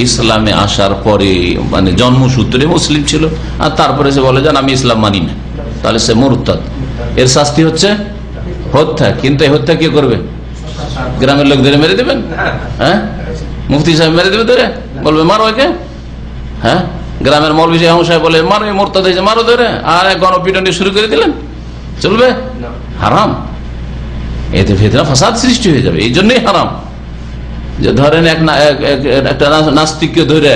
ইসলামে আসার পরে, মানে জন্মসূত্রে মুসলিম ছিল, আর তারপরে সে বলে, আমি ইসলাম মানি না, তাহলে সে মুরতাদ। এর শাস্তি হচ্ছে হত্যা। কিন্তু এই হত্যা কে করবে? গ্রামের লোক ধরে মেরে দেবেন? হ্যাঁ, মুফতি সাহেব মেরে দেবে, ধরে বলবে মারো একে। হ্যাঁ, গ্রামের মৌলভী সাহেব বলে মারো, মুরতাদ হয়েছে, মারো ধরে, আর গণপিটুনি শুরু করে দিলেন, চলবে? হারাম। এতে ফিতনা ফাসাদ সৃষ্টি হয়ে যাবে। এই জন্যই হারাম। যে ধরেন একটা নাস্তিককে ধরে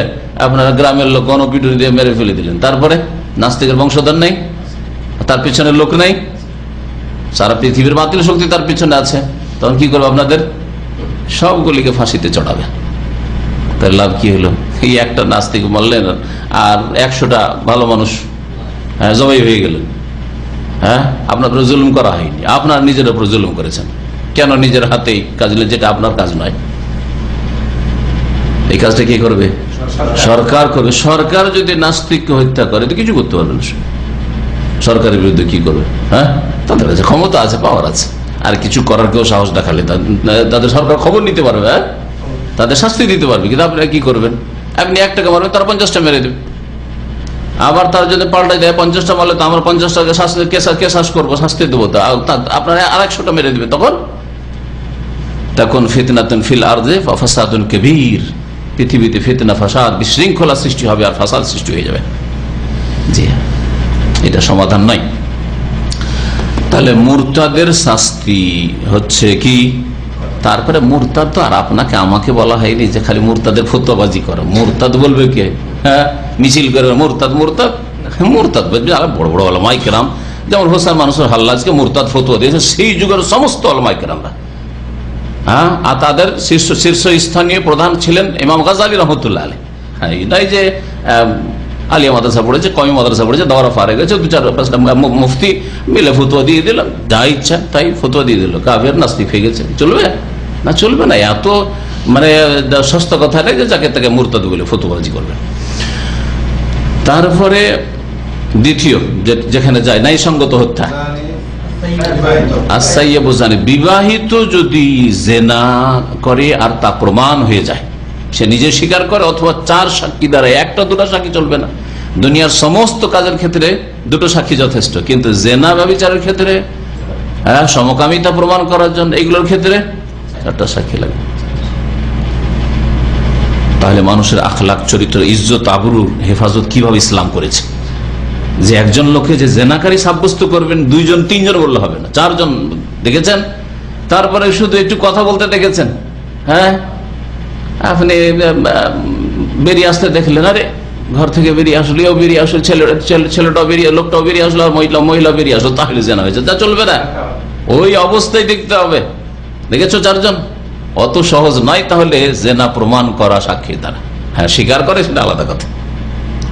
আপনারা গ্রামের লোক গণপিটুনি দিয়ে মেরে ফেলে দিলেন, তারপরে নাস্তিকের বংশধর নেই, তার পিছনে লোক নেই, সারা পৃথিবীর বাতিল শক্তি তার পিছনে আছে, তখন কি করবো? আপনাদের সবগুলিকে ফাঁসিতে চড়াবে। তার লাভ কি হলো? এই একটা নাস্তিক মারলেন, আর 100টা ভালো মানুষ জবাই হয়ে গেলেন। হ্যাঁ, আপনার উপরে জুলুম করা হয়নি, আপনার নিজের উপরে জুলুম করেছেন। কেন? নিজের হাতেই কাজ, যেটা আপনার কাজ নয়। এই কাজটা কি করবে? সরকার করবে। সরকার যদি নাস্তিককে হত্যা করে তো কিছু করতে পারবে না। সরকারের বিরুদ্ধে কি করবে? হ্যাঁ, তাদের কাছে ক্ষমতা আছে, পাওয়ার আছে, আর কিছু করার কেউ সাহস দেখালে তাদের সরকার খবর নিতে পারবে, হ্যাঁ, তাদের শাস্তি দিতে পারবে। কিন্তু আপনারা কি করবেন? আপনি 1 টাকা মারবেন, তার 50টা মেরে দেবে। আবার তার যদি পাল্টাই দেয় 50টা মারলে, তো আমরা 50টাকে কেসাস করবো, শাস্তি দেবো, তো আপনারা আর 100টা মেরে দেবে। তখন ফিতনাতুন ফিল আরদে ওয়া ফাসাদুন কাবীর, পৃথিবীতে ফিতনা, ফাসাদ, বিশৃঙ্খলা সৃষ্টি হবে, আর ফাসাদ সৃষ্টি হয়ে যাবে। জি, এটা সমাধান নয়। তাহলে মুরতাদের শাস্তি হচ্ছে কি? তারপরে মুরতাদ তো আর আপনাকে আমাকে বলা হয়নি যে খালি মুরতাদের ফতোয়াবাজি করো। মুরতাদ বলবে কে? হ্যাঁ, মিছিল করে মুরতাদ মুরতাদ মুরতাদ বলবে বড় বড় ওলামায়ে কেরাম, যেমন হোসেন মানুষের হাল্লাজকে মুরতাদ ফতোয়া দিয়েছে সেই যুগের সমস্ত ওলামায়ে কেরামরা। হ্যাঁ, আর তাদের শীর্ষস্থানীয় প্রধান ছিলেন ইমাম গাজ্জালী রহমতুল্লাহ আলাইহি। হ্যাঁ, এটাই যে আলিয়া মাদ্রাসা পড়েছে, কওমি মাদ্রাসা পড়েছে, দাওরা ফারেক হয়েছে, 2-4 মুফতি মিলে ফতোয়া দিয়ে দিল, যা ইচ্ছা তাই ফতোয়া দিয়ে দিল, কাফের নাস্তিক হয়ে গেছে। চলবে না? চলবে না। এত মানে সস্তা কথা নেই যে যাকে তাকে মুরতাদ বলে ফতোয়াবাজি করবে। তারপরে দ্বিতীয়, যেখানে যায় ন্যায়সঙ্গত হত্যা, আসাইয়াবু জানি, বিবাহিত যদি জেনা করে আর তা প্রমাণ হয়ে যায়, সে নিজে স্বীকার করে অথবা 4 সাক্ষী দ্বারা, 1-2 সাক্ষী চলবে না। দুনিয়ার সমস্ত কাজের ক্ষেত্রে 2 সাক্ষী যথেষ্ট, কিন্তু জেনা ব্যভিচারের ক্ষেত্রে, সমকামিতা প্রমাণ করার জন্য, এগুলোর ক্ষেত্রে 4টা সাক্ষী লাগবে। তাহলে মানুষের আখলাক, চরিত্র, ইজ্জত, আবরুর হেফাজত কিভাবে ইসলাম করেছে, যে একজন লোকে যে জেনাকারী সাব্যস্ত করবেন 2-3 বললে হবে না, 4 জন দেখেছেন। তারপরে শুধু একটু কথা বলতে দেখেছেন, হ্যাঁ, আপনি বেরিয়ে আসতে দেখলেন, আরে ঘর থেকে বেরিয়ে আসলো, এও বেরিয়ে আসলো, ছেলেটাও বেরিয়ে, লোকটাও বেরিয়ে আসলো, আর মহিলা বেরিয়ে আসলো, তাহলে জেনা হয়েছে, যা চলবে না। ওই অবস্থায় দেখতে হবে, দেখেছো 4 জন, অত সহজ নয়। তাহলে জেনা প্রমাণ করা সাক্ষী দ্বারা, হ্যাঁ, স্বীকার করে সেটা আলাদা কথা।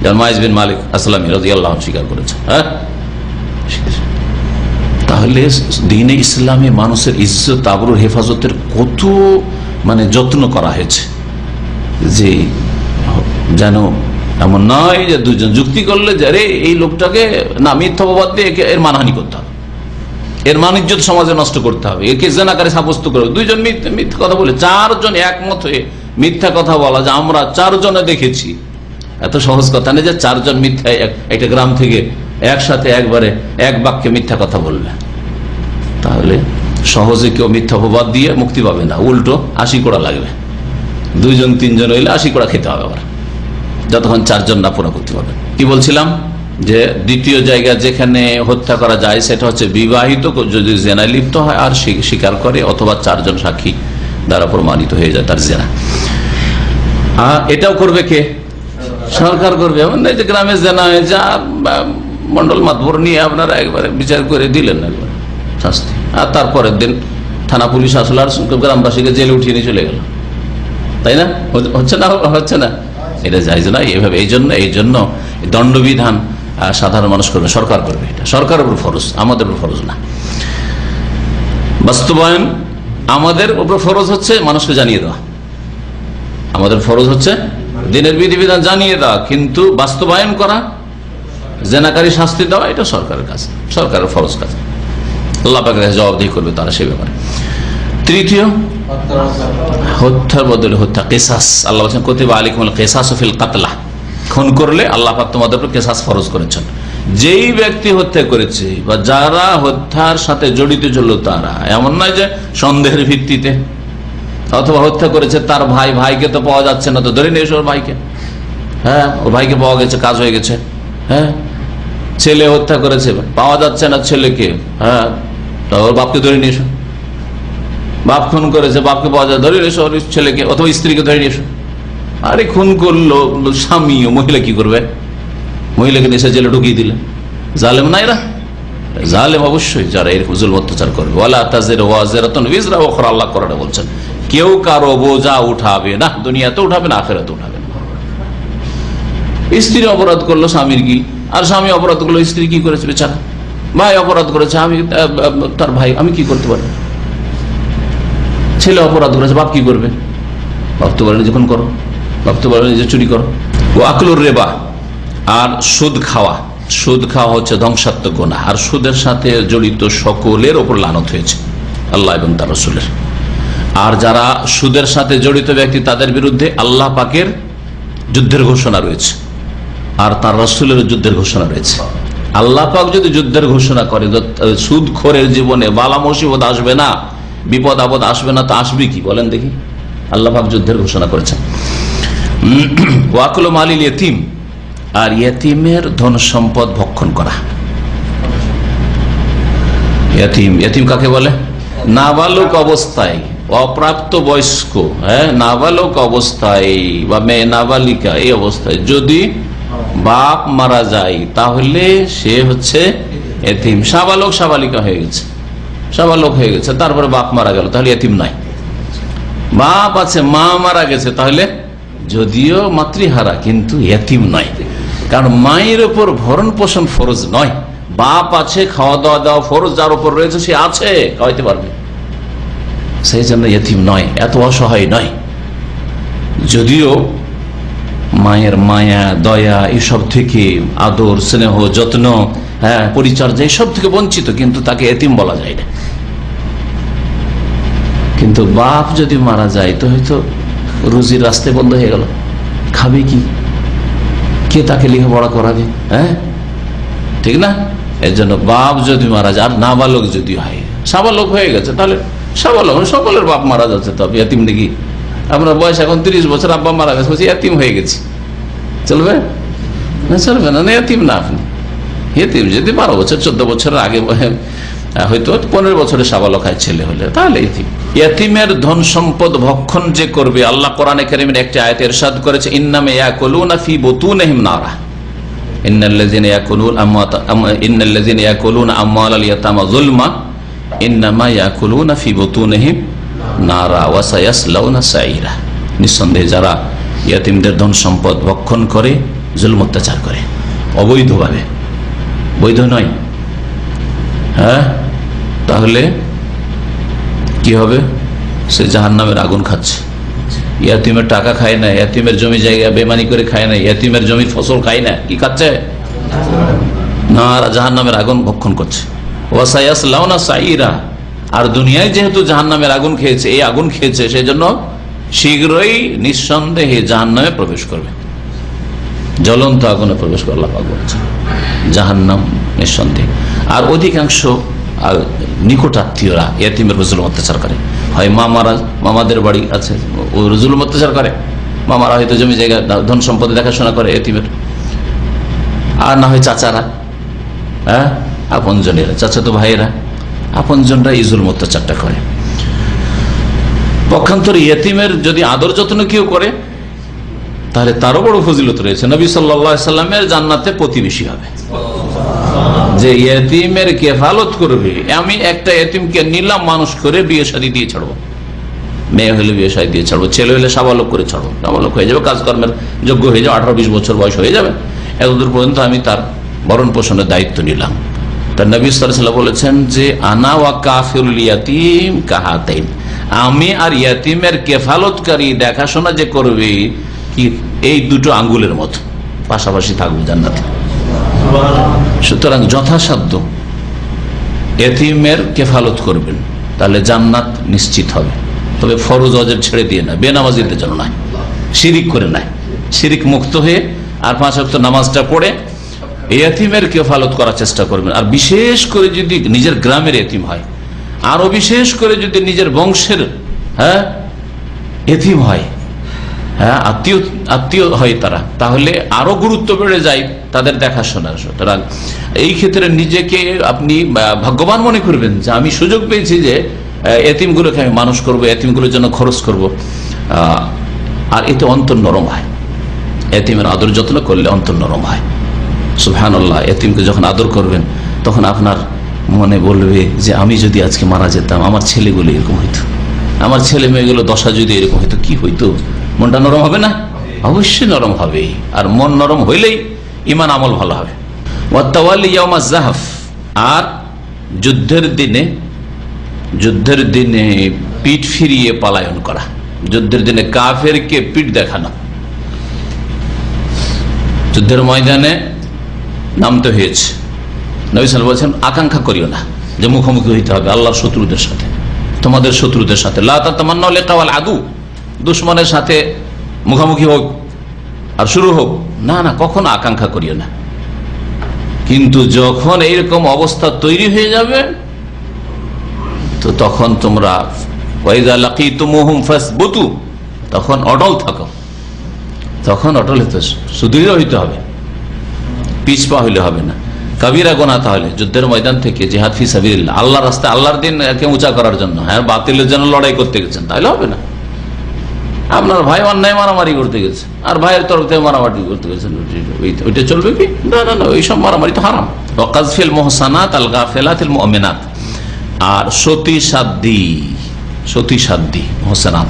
যেমন মাইজ বিন মালিক আসলামী রাদিয়াল্লাহু আনহু স্বীকার করেছে। হ্যাঁ, তাহলে দ্বীনে ইসলামে মানুষের ইজ্জত আবরুর হেফাজতের কত মানে যত্ন করা হয়েছে, যে যেন এমন নয় যে 2 জন যুক্তি করলে যে আরে এই লোকটাকে না, মিথ্যা অপবাদ দিয়ে এর মানহানি করতে হবে, এর মান ইজ্জত সমাজে নষ্ট করতে হবে, একে জেনাকারী সাব্যস্ত করবে। 2 জন মিথ্যা কথা বলে 4 জন একমত হয়ে মিথ্যা কথা বলা, যে আমরা 4 জনে দেখেছি, এত সহজ কথা নেই যে 4 জন মিথ্যা একটা গ্রাম থেকে একসাথে একবারে এক বাক্যে মিথ্যা কথা বলবে। তাহলে সহজে কেউ মিথ্যা অপবাদ দিয়ে মুক্তি পাবে না, উল্টো 80 কোড়া লাগবে। 2-3 হইলে 80 কোড়া খেতে হবে আবার, যতক্ষণ 4 জন না পুরো করতে পারবে। কি বলছিলাম, যে দ্বিতীয় জায়গা যেখানে হত্যা করা যায় সেটা হচ্ছে বিবাহিত যদি জেনায় লিপ্ত হয় আর স্বীকার করে, অথবা 4 জন সাক্ষী দ্বারা প্রমাণিত হয়ে যায় তার জেনা। এটাও করবে কে? সরকার করবে। এমন নয় যে গ্রামে জেনা হয়েছে মন্ডল মাতবর নিয়ে আপনারা একবারে বিচার করে দিলেন একবার শাস্তি, আর তারপরের দিন থানা পুলিশ আসলো আর গ্রামবাসীকে জেলে উঠিয়ে নিয়ে চলে গেল, তাই না? হচ্ছে না? হচ্ছে না? এটা জায়েজ না এভাবে। এই জন্য দণ্ডবিধান সাধারণ মানুষ করবে, সরকার করবে। এটা সরকারের উপর ফরজ, আমাদের উপর ফরজ না। বাস্তবায়ন আমাদের উপর ফরজ হচ্ছে মানুষকে জানিয়ে দেওয়া, আমাদের ফরজ হচ্ছে দিনের বিধিবিধান জানিয়ে দেওয়া, কিন্তু বাস্তবায়ন করা, জেনাকারী শাস্তি দেওয়া, এটা সরকারের কাজ, সরকারের ফরজ কাজ। আল্লাহ পাকের কাছে জবাবদিহি করবে তারা সে ব্যাপারে। তৃতীয়, হত্যার বদলে হত্যা, কিসাস। আল্লাহ বলেছেন কুতিবা আলাইকুমুল কিসাসু ফিল কাতলা, খুন করলে আল্লাহ পাক তোমাদের উপর কিসাস ফরজ করেছেন। যেই ব্যক্তি হত্যা করেছে বা যারা হত্যার সাথে জড়িত ছিল তারা, এমন নয় যে সন্দেহের ভিত্তিতে, অথবা হত্যা করেছে তার ভাইকে তো পাওয়া যাচ্ছে না, তো ধরে নিয়ে এসো ওর ভাইকে। হ্যাঁ, ওর ভাইকে পাওয়া গেছে, কাজ হয়ে গেছে। হ্যাঁ, ছেলে হত্যা করেছে, পাওয়া যাচ্ছে না ছেলেকে, হ্যাঁ, ওর বাপকে ধরে নিয়ে এসো। বাপ খুন করেছে, বাপকে পাওয়া যায়, ধরে নিয়ে এসো ওর ছেলেকে অথবা স্ত্রীকে ধরে নিয়ে এসো। আরে খুন করলো স্বামী, মহিলা কি করবে? মহিলাকে নিয়ে এসে জেলে ঢুকিয়ে দিলে জালেম না এরা? জালেম অবশ্যই যারা এর জুলম অত্যাচার করবে। ওয়ালা তাজিরু ওয়াজিরাতুন বিজরা উখরা, আল্লাহ কোরআনে বলছেন কেউ কারো বোঝা উঠাবে না, দুনিয়াতে উঠাবে না, আখিরাতে উঠাবে না। স্ত্রী অপরাধ করলো স্বামীর কি, আর স্বামী অপরাধ করলো স্ত্রী কি করেছে বেচারা, ভাই অপরাধ করেছে তার ভাই, আমি কি করতে পারি? ছেলে অপরাধ করেছে, বাপ কি করবে? বাপ তো বলেন যখন করো, বাপ তো বলেন যে চুরি করো। ও আকলুর রেবা, আর সুদ খাওয়া। সুদ খাওয়া হচ্ছে ধ্বংসাত্মক গুনাহ, আর সুদের সাথে জড়িত সকলের ওপর লানত হয়েছে আল্লাহ এবং তার রাসূলের। আর যারা সুদের সাথে জড়িত ব্যক্তি তাদের বিরুদ্ধে আল্লাহ পাকের যুদ্ধের ঘোষণা রয়েছে, আর তার রাসূলের যুদ্ধের ঘোষণা রয়েছে। আল্লাহ পাক যদি যুদ্ধের ঘোষণা করে, সুদখোরের জীবনে বালা মুসিবত আসবে না, বিপদ আপদ আসবে না, তো আসবে কি বলেন দেখি? আল্লাহ পাক যুদ্ধের ঘোষণা করেছেন। ওয়াকুলু মালিল ইয়াতীম, আর ইয়াতীমের ধন সম্পদ ভক্ষণ করা। ইয়াতীম কাকে বলে? নাবালক অবস্থায়, অপ্রাপ্ত বয়স্ক, হ্যাঁ, নাবালক অবস্থায় বা মেয়ে নাবালিকা, এই অবস্থায় যদি বাপ মারা যায় তাহলে সে হচ্ছে এতিম। সাবালক সাবালিকা হয়ে গেছে, সাবালক হয়ে গেছে, তারপরে বাপ মারা গেল, তাহলে এতিম নাই। বাপ আছে, মা মারা গেছে, তাহলে যদিও মাতৃহারা কিন্তু এতিম নয়, কারণ মায়ের উপর ভরণ পোষণ ফরজ নয়। বাপ আছে, খাওয়া দাওয়া দেওয়া ফরজ যার উপর রয়েছে, সে আছে, খাওয়াইতে পারবে, সেই জন্য এতিম নয়, এত অসহায় নয়। যদিও মায়ের মায়া দয়া এসব থেকে, আদর স্নেহ যত্ন, হ্যাঁ, পরিচর্যা এসব থেকে বঞ্চিত, কিন্তু তাকে এতিম বলা যায় না। কিন্তু বাপ যদি মারা যায় তো হয়তো রুজির রাস্তায় বন্ধ হয়ে গেল, খাবে কি, কে তাকে লেখাপড়া করাবে? হ্যাঁ, ঠিক না? এর জন্য বাপ যদি মারা যায়, আর নাবালক যদি হয়, সাবালক হয়ে গেছে, তাহলে সাবালক, সকলের বাপ মারা যাচ্ছে, তবে এতিম নাকি? আপনার বয়স এখন 30 বছর, আব্বা মারা গেছে, বলছি এতিম হয়ে গেছি, চলবে না? চলবে না, এতিম না আপনি। এতিম যদি 12 বছর 14 বছরের আগে, হয়তো 15 বছরের সাবালক হয় ছেলে হলে, তাহলে এতিম। এতিমের ধন সম্পদ ভক্ষণ যে করবে, আল্লাহ কোরআনে কারীমের একটি আয়াতে ইরশাদ করেছে, ইন্নামা ইয়াকুলুনা ফি বুতুনিহিম নারা, ইন্নাল্লাযিনা ইয়াকুলুনা আমওয়ালাল ইয়াতামা যুলমা ইন্নামা ইয়াকুলুনা ফি বুতুনিহিম নারা ওয়া সায়াসলাউনা সাইরা। নিঃসন্দেহে যারা ইয়াতিমদের ধন সম্পদ ভক্ষণ করে, জুলম অত্যাচার করে অবৈধভাবে, বৈধ নয়, হ্যাঁ, তাহলে কি হবে? সে জাহান্নামের আগুন খাচ্ছে। ইয়াতিমের টাকা খায় না, ইয়াতিমের জমি জায়গা বেমানি করে খায় না, ইয়াতিমের জমির ফসল খায় না, কি খাচ্ছে? না, জাহান্নামের আগুন ভক্ষণ করছে। ওয়াসায়াসলাউনা সাইরা, আর দুনিয়ায় যেহেতু জাহান্নামের আগুন খেয়েছে, এই আগুন খেয়েছে, সেই জন্য শীঘ্রই নিঃসন্দেহে জাহান্নামে প্রবেশ করবে, জ্বলন্ত আগুনে প্রবেশ করে আল্লাহ পাক বলেছেন, জাহান্নাম নিঃসন্দেহে। আর অধিকাংশ নিকট আত্মীয়রা এতিমের জুলুম অত্যাচার করে। হয় মামাদের বাড়ি আছে, ও জুলুম অত্যাচার করে, মামারা হয়তো জমি জায়গা ধন সম্পদে দেখাশোনা করে এতিমের, আর না হয় চাচারা, হ্যাঁ আপনজনেরা, চাচাতো ভাইয়েরা, আপনজনরা এই জুলুম অত্যাচারটা করে। পক্ষান্তরে ইয়েতিমের যদি আদর যত্ন কেউ করে তাহলে তারও বড় ফজিলত রয়েছে। নবী সাল্লাল্লাহু আলাইহি সাল্লামের জান্নাতে প্রতিবেশী হবে যে ইয়েতিমের কেফালত করবে। আমি একটা ইয়েতিমকে নিলাম, মানুষ করে বিয়ে শাদী দিয়ে ছাড়বো, মেয়ে হলে বিয়ে শাদী দিয়ে ছাড়বো, ছেলে হলে সাবালক করে ছাড়বো, সাবালক হয়ে যাবে, কাজকর্মের যোগ্য হয়ে যাবে, 18-20 বছর বয়স হয়ে যাবে, এতদূর পর্যন্ত আমি তার ভরণ পোষণের দায়িত্ব নিলাম। তার নবী সাল্লাল্লাহু আলাইহি ওয়াসাল্লাম বলেছেন যে আনা ওয়া কাফিরুল ইয়াতীম কাহাতাইন, আমি আর ইয়াতিমের কেফালতকারী দেখাশোনা যে করবে কি এই দুটো আঙ্গুলের মতো, পাশাপাশি থাকবে জান্নাতে। সুতরাং যথাসাধ্য ইয়াতিমের কেফালত করবেন, তাহলে জান্নাত নিশ্চিত হবে। তবে ফরজ ওয়াজিব ছেড়ে দিয়ে না, বেনামাজিদের জন্য নয়, শিরিক করে নাই, শিরিক মুক্ত হয়ে আর 5 ওয়াক্ত নামাজটা পড়ে এতিমের কেফালত করার চেষ্টা করবেন। আর বিশেষ করে যদি নিজের গ্রামের এতিম হয়, আরো বিশেষ করে যদি নিজের বংশের এতিম হয়, আত্মীয় হয় তারা, তাহলে আরো গুরুত্ব বেড়ে যায় তাদের দেখাশোনার। সুতরাং এই ক্ষেত্রে নিজেকে আপনি ভাগ্যবান মনে করবেন যে আমি সুযোগ পেয়েছি যে এতিমগুলোকে আমি মানুষ করবো, এতিমগুলোর জন্য খরচ করব। আর এতে অন্তর নরম হয়, এতিমের আদর যত্ন করলে অন্তর নরম হয়। সুবহানাল্লাহ, এতিমকে যখন আদর করবেন তখন আপনার মনে বলবে যে আমি যদি আজকে মারা যেতাম, আমার ছেলেগুলো এরকম হইতো, আমার ছেলে মেয়েগুলো দশা যদি এরকম হইতো, কি হইতো? মনটা নরম হবে না? অবশ্যই নরম হবে। আর মন নরম হইলেই ইমান আমল ভালো হবে। আর যুদ্ধের দিনে পিঠ ফিরিয়ে পালায়ন করা, যুদ্ধের দিনে কাফেরকে পিঠ দেখানো। যুদ্ধের ময়দানে নামতে হয়েছে, নবী সাল্লাল্লাহু আলাইহি ওয়াসাল্লাম বলেছেন আকাঙ্ক্ষা করিও না যে মুখোমুখি হইতে হবে আল্লাহর শত্রুদের সাথে, তোমাদের শত্রুদের সাথে। লা তাতামান্নাউ লিকাওয়াল আদু, দুশমনের সাথে মুখোমুখি হোক আর শুরু হোক, না না, কখনো আকাঙ্ক্ষা করিও না। কিন্তু যখন এইরকম অবস্থা তৈরি হয়ে যাবে তো তখন তোমরা ওয়াইযা লাকিতুমুহুম ফাসবুতু, তখন অটল থাকো, তখন অটল হইতে, সুদৃঢ় হইতে হবে, পিছপা হইলে হবে না। কাবিরা গুনাহ, তাহলে যুদ্ধের ময়দান থেকে জিহাদ ফি সাবিলিল্লাহ, আল্লাহর রাস্তায় আল্লাহর দ্বীনকে উঁচা করার জন্য, হ্যাঁ বাতিলের জন্য লড়াই করতে গেছেন, তাহলে হবে না। আপনার ভাই অন্যায় মারামারি করতে গেছে আর ভাইয়ের তরফ থেকে মারামারি করতে গেছেন, ওইটা চলবে কি? না না না, ওইসব মারামারি তো হারাম। ওয়াকাযফিল মুহসানাত আল গাফিলাতিল মুমিনাত, আর সতী সাধ্য মুহসানাত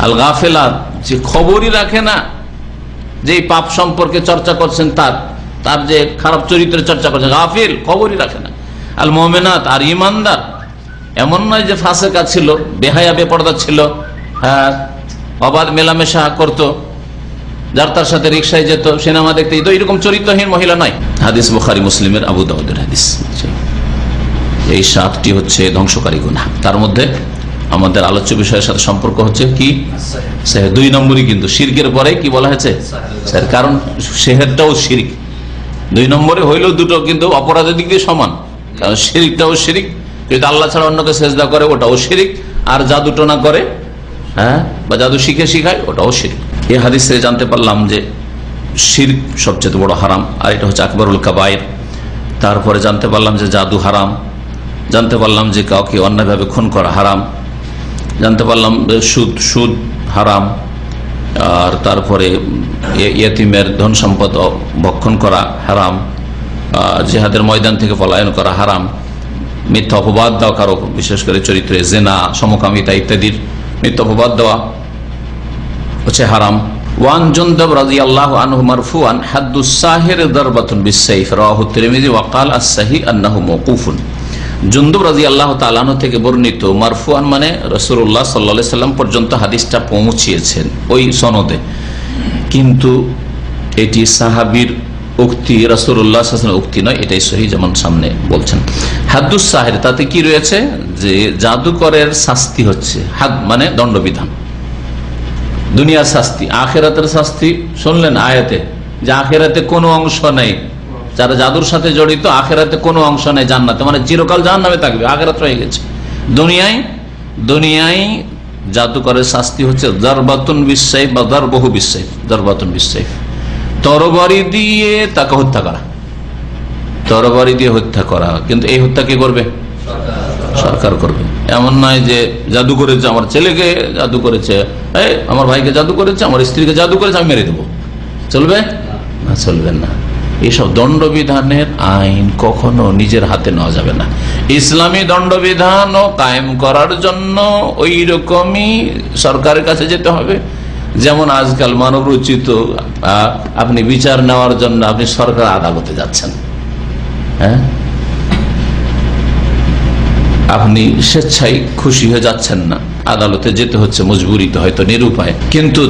আল গাফিলাত, যে খবরই রাখে না, যে পাপ সম্পর্কে চর্চা করছেন, তার যে খারাপ চরিত্রের চর্চা করছেন, গাফিল, খবরই রাখে না। আল মুমিনাত, আর ইমানদার, এমন নয় যে ফাসেকা ছিল, বেহায়া বেপরদা ছিল, হ্যাঁ অবাধ মেলামেশা করতো, যার তার সাথে রিক্সায় যেত, সিনেমা দেখতে, তো এরকম চরিত্রহীন মহিলা নয়। হাদিস বুখারী মুসলিমের, আবু দাউদের হাদিস। এই 7টি হচ্ছে ধ্বংসকারী গুনাহ। তার মধ্যে আমাদের আলোচ্য বিষয়ের সাথে সম্পর্ক হচ্ছে কি? 2 নম্বরই, কিন্তু শিরকের পরে কি বলা হয়েছে? কারণ সেহেরটাও শিরিক, 2 নম্বরে হইলেও দুটো কিন্তু অপরাধের দিক দিয়ে সমান। কারণ শিরিকটাও শিরিক, যদি আল্লাহ ছাড়া অন্যকে সেজদা করে ওটাও শিরিক, আর জাদু টোনা করে, হ্যাঁ, বা জাদু শিখায় ওটাও শিরক। এই হাদিসে জানতে পারলাম যে শিরক সবচেয়ে বড় হারাম, আর এটা হচ্ছে আকবরুল কাবায়ের। তারপরে জানতে পারলাম যে জাদু হারাম, জানতে পারলাম যে কাউকে অন্যায়ভাবে খুন করা হারাম, জানতে পারলাম সুদ হারাম, আর তারপরে ইয়েতিমের ধন সম্পদ ভক্ষণ করা হারাম, জিহাদের ময়দান থেকে পলায়ন করা হারাম, মিথ্যা অপবাদ দেওয়া কারো, বিশেষ করে চরিত্রে জেনা, সমকামিতা ইত্যাদির মিথ্যা অপবাদ দেওয়া হচ্ছে হারাম। ওয়ান জুনদুব রাদিয়াল্লাহু আনহু মারফুআন হাদ্দুস সাহির দারবাতুন বিস-সাইফ, রাওয়াহু তিরমিজি ওয়া ক্বাল আস-সাহিহ আন্নাহু মাওকুফুন। জুনদুব রাদিয়াল্লাহু তাআলা আনহু থেকে বর্ণিত, মারফুআন মানে রাসূলুল্লাহ সাল্লাল্লাহু আলাইহি সাল্লাম পর্যন্ত হাদিসটা পৌঁছিয়েছেন ওই সনদে, কিন্তু এটি সাহাবীর উক্তি, রাসূলুল্লাহ সাল্লাল্লাহু আলাইহি ওয়াসাল্লামের উক্তি নয়, এটাই সহিহ, যেমন সামনে বলছেন। হাদ্দুস সাহির, তাতে কি রয়েছে যে জাদুকরের শাস্তি হচ্ছে, হাদ মানে দণ্ডবিধান, দুনিয়ার শাস্তি, আখিরাতের শাস্তি শুনলেন আয়াতে, যে আখিরাতে কোনো অংশ নেই, যারা জাদুর সাথে জড়িত আখেরাতে কোনো অংশ নেই জান্নাতে, মানে চিরকাল জাহান্নামে থাকবে, আখেরাত হয়ে গেছে। দুনিয়ায় জাদুকরের শাস্তি হচ্ছে দরবাতুন বিসাইফ বা দরবহু বিসাইফ। দরবাতুন বিসাইফ, তরবারি দিয়ে তাকে হত্যা করা, তরবারি দিয়ে হত্যা করা। কিন্তু এই হত্যা কে করবে? সরকার করবে। এমন নয় যে জাদু করেছে, আমার ছেলেকে জাদু করেছে, আমার ভাইকে জাদু করেছে, আমার স্ত্রীকে জাদু করেছে, আমি মেরে দেবো, চলবে না? চলবে না। এইসব দণ্ডবিধানের আইন কখনো নিজের হাতে নেওয়া যাবে না। ইসলামী দণ্ডবিধান কায়েম করার জন্য ওই রকমই সরকারের কাছে যেতে হবে, যেমন আজকাল মানব রচিত আপনি বিচার নেওয়ার জন্য আপনি সরকার আদালতে যাচ্ছেন। হ্যাঁ, আপনি স্বেচ্ছায় খুশি হয়ে যাচ্ছেন না, আদালতে যেতে হচ্ছে মজবুরিতে, হয়তো নিরুপায়। কিন্তু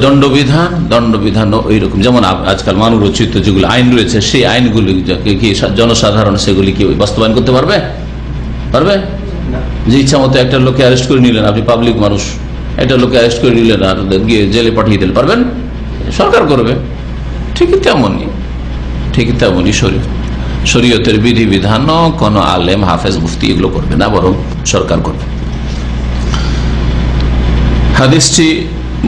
দণ্ডবিধান ওই রকম, যেমন আজকাল মানব রচিত যেগুলো আইন রয়েছে, সেই আইনগুলি কি জনসাধারণ সেগুলি কি বাস্তবায়ন করতে পারবে? যে ইচ্ছা মতো একটা লোককে অ্যারেস্ট করে নিলেন, আপনি পাবলিক মানুষ, একটা লোককে অ্যারেস্ট করে নিলেন আর গিয়ে জেলে পাঠিয়ে দিলেন, পারবেন? সরকার করবে। ঠিকই তেমনই শরীয়তের বিধিবিধান কোন আলেম, হাফেজ, মুফতি এগুলো করবে না, বরং সরকার করবে। হাদিসটি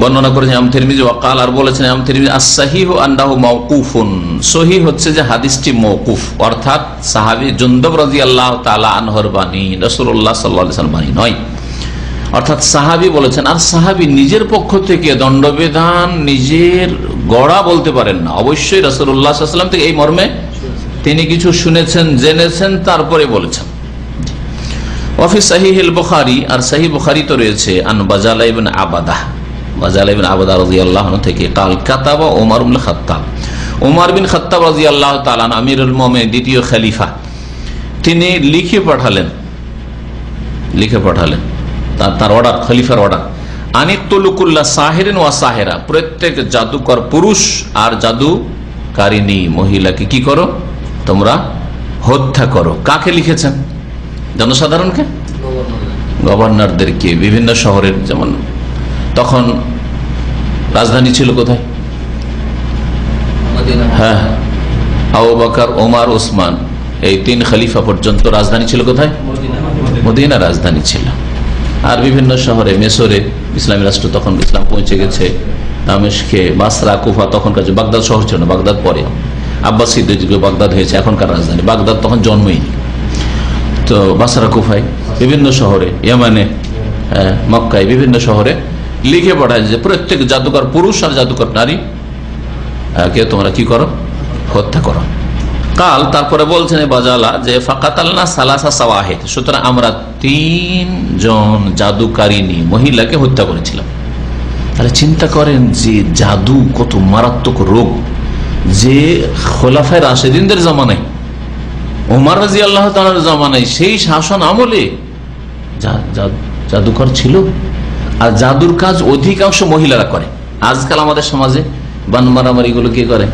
বর্ণনা করেছেন ইমাম তিরমিজি, ওয়াকাল, আর বলেছেন ইমাম তিরমিজি আস-সাহিহু আন্নাহু মাওকুফুন। সহিহ হচ্ছে যে হাদিসটি মওকুফ, অর্থাৎ সাহাবী জুনদুব রাদিয়াল্লাহু তাআলা আনহুর বাণী, রাসূলুল্লাহ সাল্লাল্লাহু আলাইহি ওয়াসাল্লাম বাণী নয়। অর্থাৎ সাহাবী বলেছেন, আর সাহাবী নিজের পক্ষ থেকে দণ্ডবিধান নিজের গড়া বলতে পারেন না, অবশ্যই রাসূলুল্লাহ সাল্লাল্লাহু আলাইহি ওয়াসাল্লাম থেকে এই মর্মে তিনি কিছু শুনেছেন, জেনেছেন, তারপরে বলেছেন। ওয়াফি সাহিহুল বুখারী, আর সহিহ বুখারীতে রয়েছে আন বাজালা ইবনে আবাদা, রাদিয়াল্লাহু আনহু থেকে, কাল কাতাবা ওমর ইবনে খাত্তাব, ওমর বিন খাত্তাব রাদিয়াল্লাহু তাআলা আমিরুল মুমিনিন, দ্বিতীয় খলিফা, তিনি লিখে পাঠালেন তার অর্ডার, খলিফার অর্ডার, আনিতুলুকুল্লাহ সাহিরিন ওয়া সাহিরা, প্রত্যেক জাদুকর পুরুষ আর জাদুকারিনী মহিলাকে কি করো? তোমরা হত্যা করো। কাকে লিখেছেন? জনসাধারণকে, গভর্নরদেরকে, বিভিন্ন শহরের। যেমন তখন রাজধানী ছিল কোথায়? হ্যাঁ, আবু বকর, ওমর, ওসমান, এই তিন খলিফা পর্যন্ত রাজধানী ছিল কোথায়? মদিনা রাজধানী ছিল। আর বিভিন্ন শহরে, মিশরে ইসলামী রাষ্ট্র তখন ইসলাম পৌঁছে গেছে, দামেস্কে, বাসরা, কুফা, তখনকার বাগদাদ শহর ছিল না, বাগদাদ পরে, আব্বাসীদের যুগে বাগদাদ হয়েছে, এখনকার রাজধানী। বাগদাদ তখন জন্মইনি। তো বাসরা, কুফায়, বিভিন্ন শহরে, ইয়ামানে, মক্কায়, বিভিন্ন শহরে লিখে পাঠায় যে প্রত্যেক জাদুকর পুরুষ আর জাদুকর নারী কে তোমরা কি করো? হত্যা করো। কাল, তারপরে বলছেন বাজালা যে ফাকাতালনা সালাসা সাওয়াহিদ, সুতরাং আমরা 3 জন জাদুকারিনী মহিলাকে হত্যা করেছিলাম। তাহলে চিন্তা করেন যে জাদু কত মারাত্মক রোগ, যে খোলাফায়ে রাশেদিনদের জামানায়, ওমর রাদিয়াল্লাহু তাআলার জামানায়, সেই শাসন আমলে জাদুকর ছিল। আর জাদুর কাজ অধিকাংশ মহিলারা করে। আজকাল আমাদের সমাজে বান মারামারি গুলো কে করে?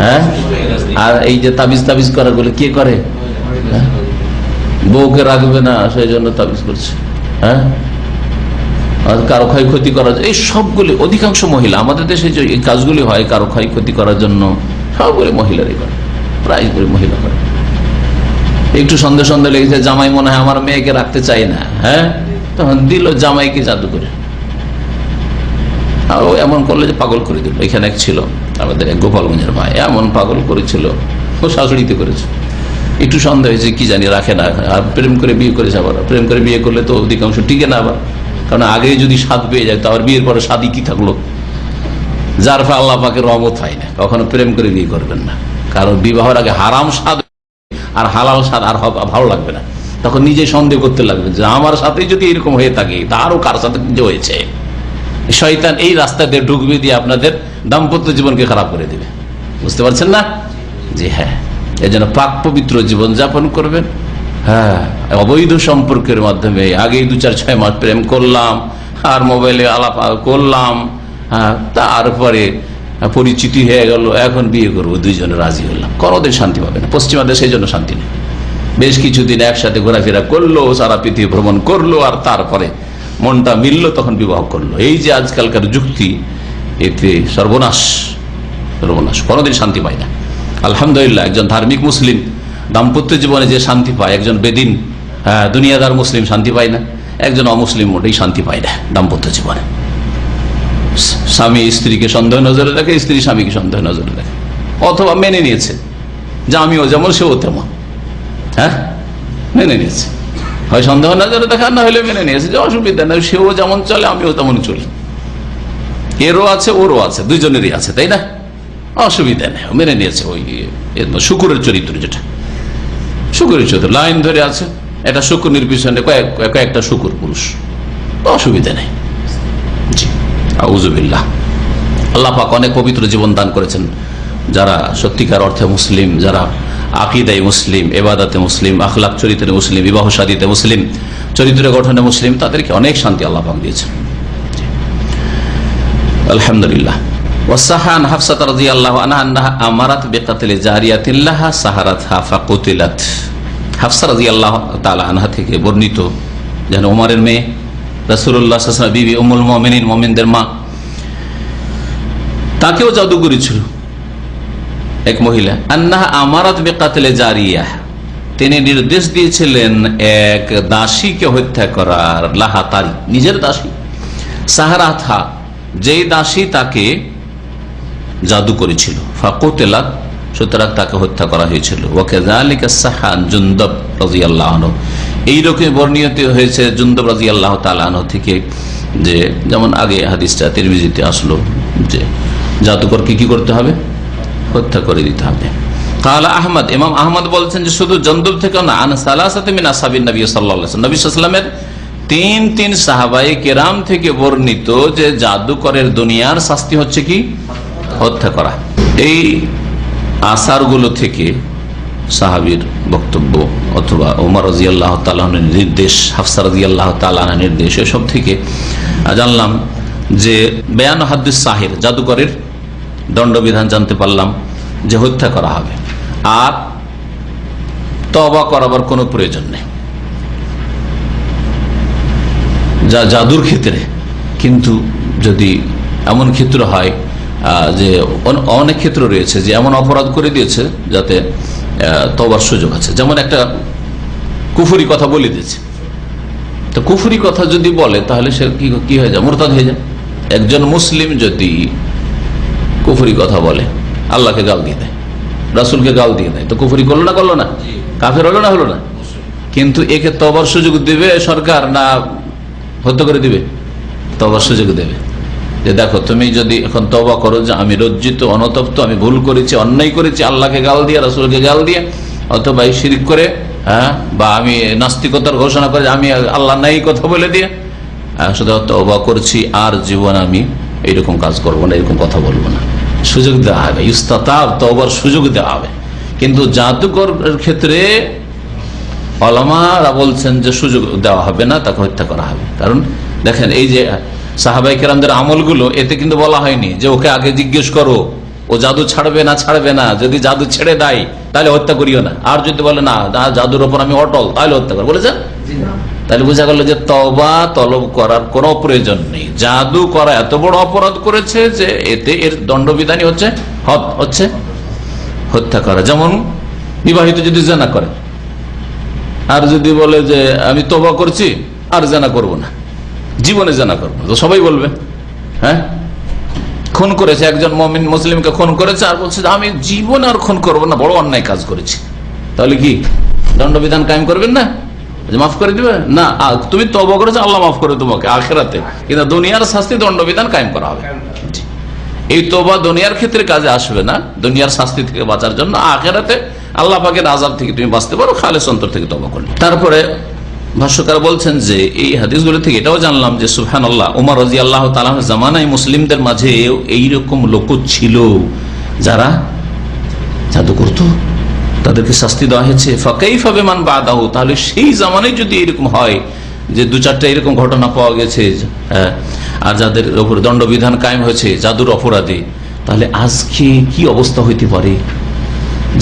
হ্যাঁ, আর এই যে তাবিজ করা গুলো কে করে? বউকে রাখবে না সেই জন্য তাবিজ করছে। হ্যাঁ, কারো ক্ষয়ক্ষতি করার, এই সবগুলি অধিকাংশ মহিলা। আমাদের দেশে যে এই কাজগুলি হয় কারো ক্ষয়ক্ষতি করার জন্য, সবগুলি মহিলারই করে, প্রায় করে মহিলা করে। একটু সন্দেহ লেগেছে, জামাই মনে হয় আমার মেয়েকে রাখতে চাই না, হ্যাঁ, তখন দিল জামাইকে জাদু করে। আর ও এমন করলে যে পাগল করে দিল। এখানে এক ছিল আমাদের এক গোপালগঞ্জের ভাই, এমন পাগল করেছিল, ও শাশুড়িতে করেছে। একটু সন্দেহ হয়েছে, কি জানি রাখে না, আর প্রেম করে বিয়ে করেছে। আবার প্রেম করে বিয়ে করলে তো অধিকাংশ টিকে না, আবার কারণ আগে যদি স্বাদ পেয়ে যায় তো আবার বিয়ের পরে স্বাদই কি থাকলো? যার ফলে আল্লাহ পাকের রহমত হয় না। কখনো প্রেম করে বিয়ে করবেন না, কারণ বিবাহের আগে হারাম স্বাদ আর হালাল স্বাদ আর ভালো লাগবে না। তখন নিজে সন্দেহ করতে লাগবে যে আমার সাথে যদি এরকম হয়ে থাকে তারও কার সাথে যে হয়েছে। শয়তান এই রাস্তা দিয়ে ঢুকবে, দিয়ে আপনাদের দাম্পত্য জীবনকে খারাপ করে দেবে। বুঝতে পারছেন না? জি হ্যাঁ, এই জন্য পাক পবিত্র জীবন যাপন করবেন। হ্যাঁ, অবৈধ সম্পর্কের মাধ্যমে আগেই 2-4-6 মাস প্রেম করলাম, আর মোবাইলে আলাপ করলাম, হ্যাঁ, তারপরে পরিচিতি হয়ে গেল, এখন বিয়ে করবো, দুইজনে রাজি হলাম, কোনোদিন শান্তি পাবে না। পশ্চিমা দেশে এই জন্য শান্তি নেই। বেশ কিছুদিন একসাথে ঘোরাফেরা করলো, সারা পৃথিবী ভ্রমণ করলো, আর তারপরে মনটা মিললো, তখন বিবাহ করলো। এই যে আজকালকার যুক্তি, এতে সর্বনাশ, কোনোদিন শান্তি পায় না। আলহামদুলিল্লাহ, একজন ধার্মিক মুসলিম দাম্পত্য জীবনে যে শান্তি পায়, একজন বেদিন দুনিয়াদার মুসলিম শান্তি পায় না, একজন অমুসলিম মোটেই শান্তি পায় না দাম্পত্য জীবনে। স্বামী স্ত্রীকে সন্দেহ নজরে রাখে, স্ত্রী স্বামীকে সন্দেহ নজরে রাখে, অথবা মেনে নিয়েছে যে আমিও যেমন সেও তেমন, মেনে নিয়েছে, হয় সন্দেহ নজরে দেখা, না হলে মেনে নিয়েছে যে অসুবিধা নেই, সেও যেমন চলে আমিও তেমন চলি, এরও আছে ওরও আছে, দুইজনেরই আছে, তাই না, অসুবিধা নেই, মেনে নিয়েছে। ওই শুকুরের চরিত্র, যেটা শুকুরের চরিত্র লাইন ধরে আছে, এটা শুকুরের পিছনে কয়েকটা শুকুর পুরুষ, অসুবিধা নেই। জি, আউযুবিল্লাহ। আল্লাহ পাক অনেক পবিত্র জীবন দান করেছেন যারা সত্যিকার অর্থে মুসলিম, যারা আকীদায়ে মুসলিম, ইবাদতে মুসলিম, আখলাক চরিত্রে মুসলিম, বিবাহ শাদীতে মুসলিম, চরিত্র গঠনে মুসলিম, তাদেরকে অনেক শান্তি আল্লাহ পাক দিয়েছেন, আলহামদুলিল্লাহ। ওয়াসাহান হাফসা রাদিয়াল্লাহু আনহা আন্নাহা আমারাত বিকাতলি জারিয়াতিন লাহা সাহারাতহা ফাকুতিলাত। হাফসা রাদিয়াল্লাহু তাআলা আনহা থেকে বর্ণিত, যেন ওমরের মেয়ে, রাসূলুল্লাহ সাল্লাল্লাহু আলাইহি ওয়াসাল্লাম বিবি উম্মুল মুমিনিন, মুমিনদের মা, তাকেও জাদুগরি ছিল এক মহিলা। আন্নাহা আমারাত বিকাতলি জারিয়াহ, তিনি নির্দেশ দিয়েছিলেন এক দাসীকে হত্যা করার, লাহা তারি নিজের দাসী, সাহারাতহা যেই দাসী তাকে জাদু করেছিল, ফাকুতিলাত সুতরাং তাকে হত্যা করা হয়েছিল। ওয়াকাযালিকা সাহান জুনদব রাদিয়াল্লাহু আনহু, এইরকম বর্ণিত হয়েছে জুনদব রাদিয়াল্লাহু তাআলা আনহু থেকে, যে যেমন আগে হাদিসটা তিরমিজিতে আসলো যে জাদুকরকে কি করতে হবে, হত্যা করে দিতে হবে। কালা আহমদ, ইমাম আহমদ বলছেন যে শুধু জুনদব থেকে না, আন সালাসাতি মিন আসহাবিন নবী সাল্লাল্লাহু আলাইহি ওয়াসাল্লাম, নবী সাল্লাল্লাহু আলাইহি ওয়াসাল্লামের তিন সাহাবায়ে কেরাম থেকে বর্ণিত যে জাদুকরের দুনিয়ার শাস্তি হচ্ছে কি, হত্যা করা। এই আসারগুলো থেকে সাহাবীর বক্তব্য অথবা ওমর রাদিয়াল্লাহু তাআলা আনহুর নির্দেশ, হাফসা রাদিয়াল্লাহু তাআলা আনহার নির্দেশ, এসব থেকে জানলাম যে বেয়ান হাদ্দুস সাহির, জাদুকরের দণ্ডবিধান জানতে পারলাম যে হত্যা করা হবে, আর তওবা করাবার কোনো প্রয়োজন নেই যা জাদুর ক্ষেত্রে। কিন্তু যদি এমন ক্ষেত্র হয় যে অনেক ক্ষেত্র রয়েছে যে এমন অপরাধ করে দিয়েছে যাতে তওবার সুযোগ আছে, যেমন একটা কুফরি কথা বলে দিয়েছে, তো কুফরি কথা যদি বলে তাহলে সে কি হয়ে যায়, মুরতাদ হয়ে যায়। একজন মুসলিম যদি কুফরি কথা বলে, আল্লাহকে গাল দিয়ে দেয়, রাসূলকে গাল দিয়ে দেয়, তো কুফরি করলো না, করলো না, কাফের হলো না, হলো না। কিন্তু একে তওবার সুযোগ দেবে সরকার, না হত্যা করে দিবে? তওবার সুযোগ দেবে, যে দেখো তুমি যদি এখন তওবা করো যে আমি লজ্জিত, অনতপ্ত, আমি ভুল করেছি, অন্যায় করেছি, আল্লাহকে গাল দিয়ে, রাসূলকে গাল দিয়ে, অথবা শিরক করে, বা আমি নাস্তিকতার ঘোষণা করে আমি আল্লাহ নাই কথা বলে দিয়ে, শুধু তওবা করছি, আর জীবন আমি এইরকম কাজ করবো না, এরকম কথা বলবো না, সুযোগ দেওয়া হবে, ইস্তাতাব, তওবার সুযোগ দেওয়া হবে। কিন্তু জাদুকরের ক্ষেত্রে ওলামারা বলছেন যে সুযোগ দেওয়া হবে না, তাকে হত্যা করা হবে। কারণ দেখেন এই যে সাহাবায়ে কেরামদের আমলগুলো, এতে কিন্তু বলা হয়নি যে ওকে আগে জিজ্ঞেস করো ও জাদু ছাড়বে না, ছাড়বে না, যদি জাদু ছেড়ে দেয় তাহলে হত্যা করিও না, আর যদি বলে না জাদুর ওপর আমি অটল তাহলে হত্যা করো, বলেছেন? তাহলে বোঝা গেল যে তওবা তলব করার কোনো প্রয়োজন নেই। জাদু করা এত বড় অপরাধ করেছে যে এতে এর দণ্ডবিধানই হচ্ছে হত্যা করা। যেমন বিবাহিত যদি জেনা করে, আর যদি বলে যে আমি তওবা করছি আর জেনা করব না, জীবনে জেনা করবো, তো সবাই বলবে খুন করেছে, একজন মুমিন মুসলিমকে খুন করেছে, আর বলছে আমি জীবনে আর খুন করবো না, বড় অন্যায় কাজ করেছি, তাহলে কি দণ্ডবিধান কায়েম করবেন না, মাফ করে দিবে না? তুমি তওবা করেছো, আল্লাহ মাফ করে তোমাকে আখিরাতে, কিন্তু দুনিয়ার শাস্তি দণ্ডবিধান কায়েম করা হবে। এই তওবা দুনিয়ার ক্ষেত্রে কাজে আসবে না, দুনিয়ার শাস্তি থেকে বাঁচার জন্য, আখিরাতে আল্লাহ পাকের আযাব থেকে তুমি বাঁচতে পারো খালেস অন্তর থেকে তওবা করলে। তারপরে ভাষ্যকার বলছেন যে এই হাদিসগুলো থেকে এটাও জানলাম যে সুবহানাল্লাহ, ওমর রাদিয়াল্লাহু তাআলা জামানায় মুসলিমদের মাঝে এইরকম লোক ছিল যারা জাদু করতো, তাদেরকে শাস্তি দেওয়া হয়েছে। ফাকাইফা বিমান বাদাহু, তাহলে সেই জামানায় যদি এরকম হয় যে দু চারটা এরকম ঘটনা পাওয়া গেছে, আর যাদের উপর দণ্ডবিধান কায়েম হয়েছে জাদুর অপরাধে, তাহলে আজকে কি অবস্থা হইতে পারে।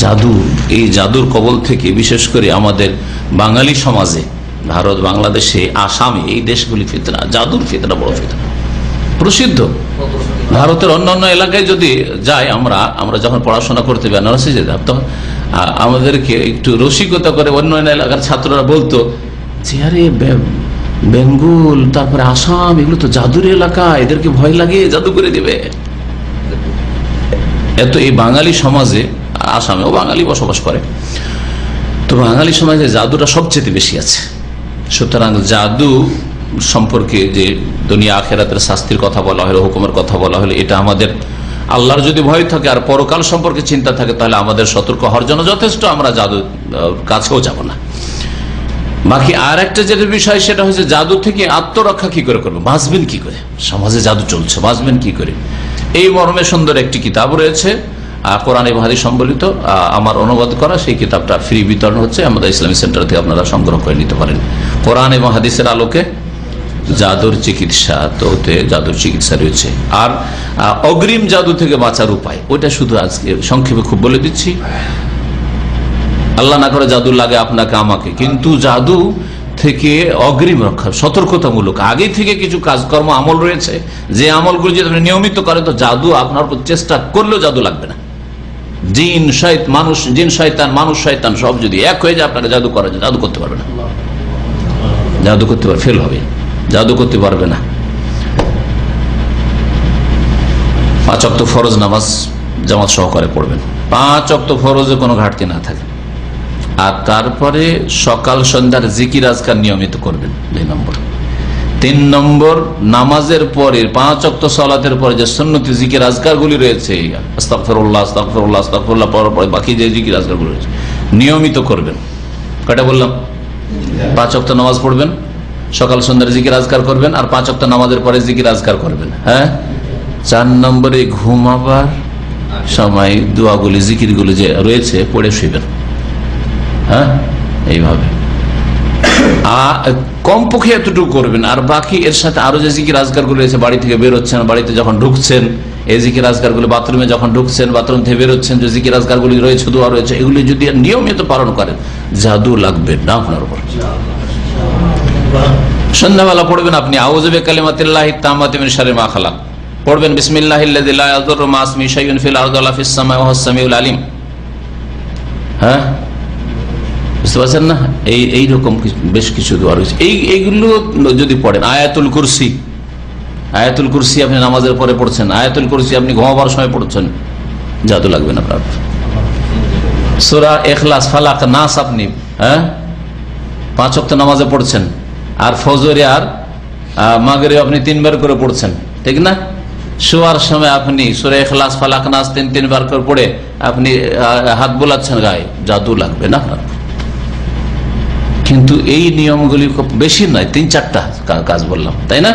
জাদু, এই জাদুর কবল থেকে বিশেষ করে আমাদের বাঙালি সমাজে, ভারত, বাংলাদেশে, আসামে, এই দেশগুলি ফিতনা, জাদুর ফিতনা বড় ফিতনা প্রসিদ্ধ। ভারতের অন্যান্য এলাকায় যদি যাই, আমরা যখন পড়াশোনা করতে বেনারসে যেতাম, তখন আমাদেরকে একটু রসিকতা করে অন্যান্য এলাকার ছাত্ররা বলতো যে আরে বেঙ্গল, তারপরে আসাম, এগুলো তো জাদুর এলাকা, এদেরকে ভয় লাগে, জাদু করে দিবে। এত এই বাঙালি সমাজে, আসামেও বাঙালি বসবাস করে, তো বাঙালি সমাজে জাদুটা সবচেয়ে বেশি আছে। সুতরাং জাদু সম্পর্কে যে দুনিয়া আখেরাতের শাস্তির কথা বলা হলো, হুকুমের কথা বলা হলো, এটা আমাদের আল্লাহর যদি ভয় থাকে আর পরকাল সম্পর্কে চিন্তা থাকে, তাহলে আমাদের সতর্ক হওয়ার জন্য যথেষ্ট। আমরা জাদু কাছেও যাব না। বাকি আর একটা যেটা বিষয়, সেটা হচ্ছে জাদু থেকে আত্মরক্ষা কি করে করবে, বাঁচবেন কি করে, সমাজে জাদু চলছে, বাঁচবেন কি করে। এই মর্মে সুন্দর একটি কিতাব রয়েছে, কোরআন এবং হাদিস সম্বলিত, আমার অনুবাদ করা। সেই কিতাবটা ফ্রি বিতরণ হচ্ছে আমাদের ইসলামী সেন্টার থেকে, আপনারা সংগ্রহ করে নিতে পারেন। কোরআন এবং হাদিসের আলোকে জাদুর চিকিৎসা, তো জাদুর চিকিৎসা রয়েছে। আর অগ্রিম জাদু থেকে বাঁচার উপায়, ওইটা শুধু আজকে সংক্ষেপে খুব বলে দিচ্ছি। আল্লাহ না করে জাদু লাগে আপনাকে আমাকে, কিন্তু জাদু থেকে অগ্রিম রক্ষা, সতর্কতামূলক আগে থেকে কিছু কাজকর্ম আমল রয়েছে, যে আমলগুলো যদি আপনি নিয়মিত করেন, তো জাদু আপনার উপর চেষ্টা করলেও জাদু লাগবে না। জিন শয়তান, মানুষ শয়তান সব যদি এক হয়ে যায়, আপনাকে জাদু করা যায়, জাদু করতে পারবে না, জাদু করতে পারবে, ফেল হবে, জাদু করতে পারবে না। 5 ওয়াক্ত ফরজ নামাজ জামাত সহকারে পড়বেন, 5 ওয়াক্ত ফরজে কোনো ঘাটতি না থাকে। আর তারপরে সকাল সন্ধ্যার জিকির আজকার নিয়মিত করবেন 2 নম্বর। 3 নম্বর, নামাজের পরে 5 ওয়াক্ত সালাতের পরে যে সুন্নতি জিকির আজকারগুলি রয়েছে, আস্তাগফিরুল্লাহ আস্তাগফিরুল্লাহ আস্তাগফিরুল্লাহ পড়ার পরে বাকি যে জিকির আজকারগুলি রয়েছে নিয়মিত করবেন। কয়টা বললাম? 5 ওয়াক্ত নামাজ পড়বেন, সকাল সন্ধ্যার জিকির আজকার করবেন, আর 5 ওয়াক্ত নামাজের পরে জিকির আজকার করবেন। হ্যাঁ। 4 নম্বরে ঘুমাবার সময় দোয়াগুলি জিকিরগুলি যে রয়েছে পড়ে শুইবেন। হ্যাঁ, এইভাবে কমপক্ষে এতটুকু করবেন। আর বাকি এর সাথে আরো যে জিকির আজকারগুলো রয়েছে, বাড়ি থেকে বেরোচ্ছেন, বাড়িতে যখন ঢুকছেন এই জিকির আজকারগুলো, বাথরুমে যখন ঢুকছেন, বাথরুম থেকে বেরোচ্ছেন যে জিকির আজকারগুলি রয়েছে, দোয়া রয়েছে, এগুলি যদি নিয়মিত পালন করেন, জাদু লাগবে না আপনার উপর। সন্ধ্যাবেলা পড়বেন আপনি আউযু বিকালিমাতিল্লাহি তাম্মাতি মিন শাররি মা খালাক, পড়বেন বিসমিল্লাহিল্লাযী লা ইয়াদুররু মা ইসমিহি শাইউন ফিল আরদি ওয়ালা ফিস সামাই ওয়া হুয়াস সামিউল আলিম। হ্যাঁ, বুঝতে পারছেন না? এইরকম বেশ কিছু দোয়া রয়েছে, এইগুলো যদি পড়েন। আয়াতুল কুরসি আপনি নামাজের পরে পড়ছেন, আয়াতুল কুরসি আপনি ঘুমাবার সময় পড়ছেন, জাদু লাগবে না আপনার। সূরা ইখলাস, ফালাক, নাস আপনি 5 ওয়াক্ত নামাজে পড়ছেন, আর ফজরে আর মাগরিবে আপনি 3 বার করে পড়ছেন, ঠিক না? শোয়ার সময় আপনি সূরা ইখলাস, ফালাক, নাস 3 বার করে পড়ে আপনি হাত বোলাচ্ছেন গায়ে, জাদু লাগবে না আপনার। কিন্তু এই নিয়মগুলি খুব বেশি নয়, 3-4টা কাজ বললাম, তাই না?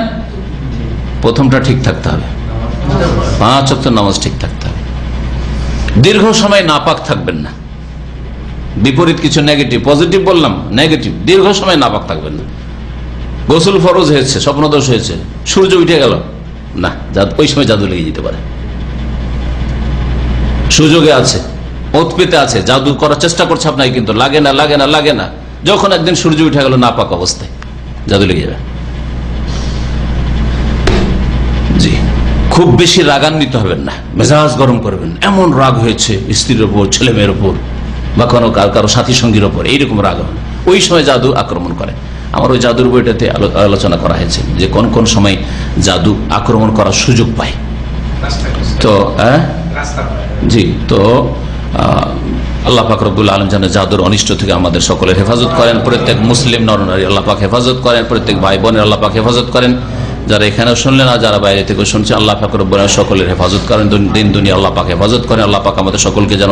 প্রথমটা ঠিক থাকতে হবে, 5 ওয়াক্ত নামাজ ঠিক থাকতে হবে। দীর্ঘ সময় নাপাক থাকবেন না, বিপরীত কিছু নেগেটিভ, পজিটিভ বললাম, নেগেটিভ। দীর্ঘ সময় নাপাক থাকবেন না। গোসল ফরজ হয়েছে, স্বপ্নদোষ হয়েছে, সূর্য উঠে গেল, না, ওই সময় জাদু লেগে যেতে পারে। সুযোগে আছে, ওত পেতে আছে, জাদু করার চেষ্টা করছে আপনাকে, কিন্তু লাগে না, লাগে না, লাগে না। যখন একদিন সূর্য উঠে গেল নাপাক অবস্থায়, জাদু লেগে যাবে। জি, খুব বেশি রাগান্বিত হবেন না, মেজাজ গরম করবেন। এমন রাগ হয়েছে স্ত্রীর ওপর, ছেলে মেয়ের ওপর, বা কারো সাথী সঙ্গীর ওপর, এইরকম রাগ হবে, ওই সময় জাদু আক্রমণ করে। আমার ওই জাদুর বইটাতে আলোচনা করা হয়েছে যে কোন কোন সময় জাদু আক্রমণ করার সুযোগ পায়। তো জি, তো আল্লাহ পাক রব্বুল আলামিন যেন জাদুর অনিষ্ট থেকে আমাদের সকলের হেফাজত করেন। প্রত্যেক মুসলিম নরনারী আল্লাহ পাক হেফাজত করেন, প্রত্যেক ভাই বোনের আল্লাহ পাক হেফাজত করেন। যারা এখানে শুনলেন আর যারা বাইরে থেকে শুনছে, আল্লাহ পাক রব্বুল আলামিন সকলের হেফাজত করেন, দিন দুনিয়া আল্লাহ পাক হেফাজত করেন। আল্লাহ পাক আমাদের সকলকে যেন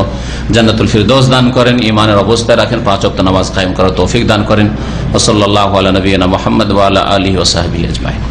জান্নাতুল ফিরদৌস দান করেন, ঈমানের অবস্থায় রাখেন, 5 ওয়াক্ত নামাজ কায়েম করার তৌফিক দান করেন। ওয়া সাল্লাল্লাহু আলা নবিয়িনা মুহাম্মদ ওয়া আলা আলিহি ওয়া সাহবিহি আজমাইন।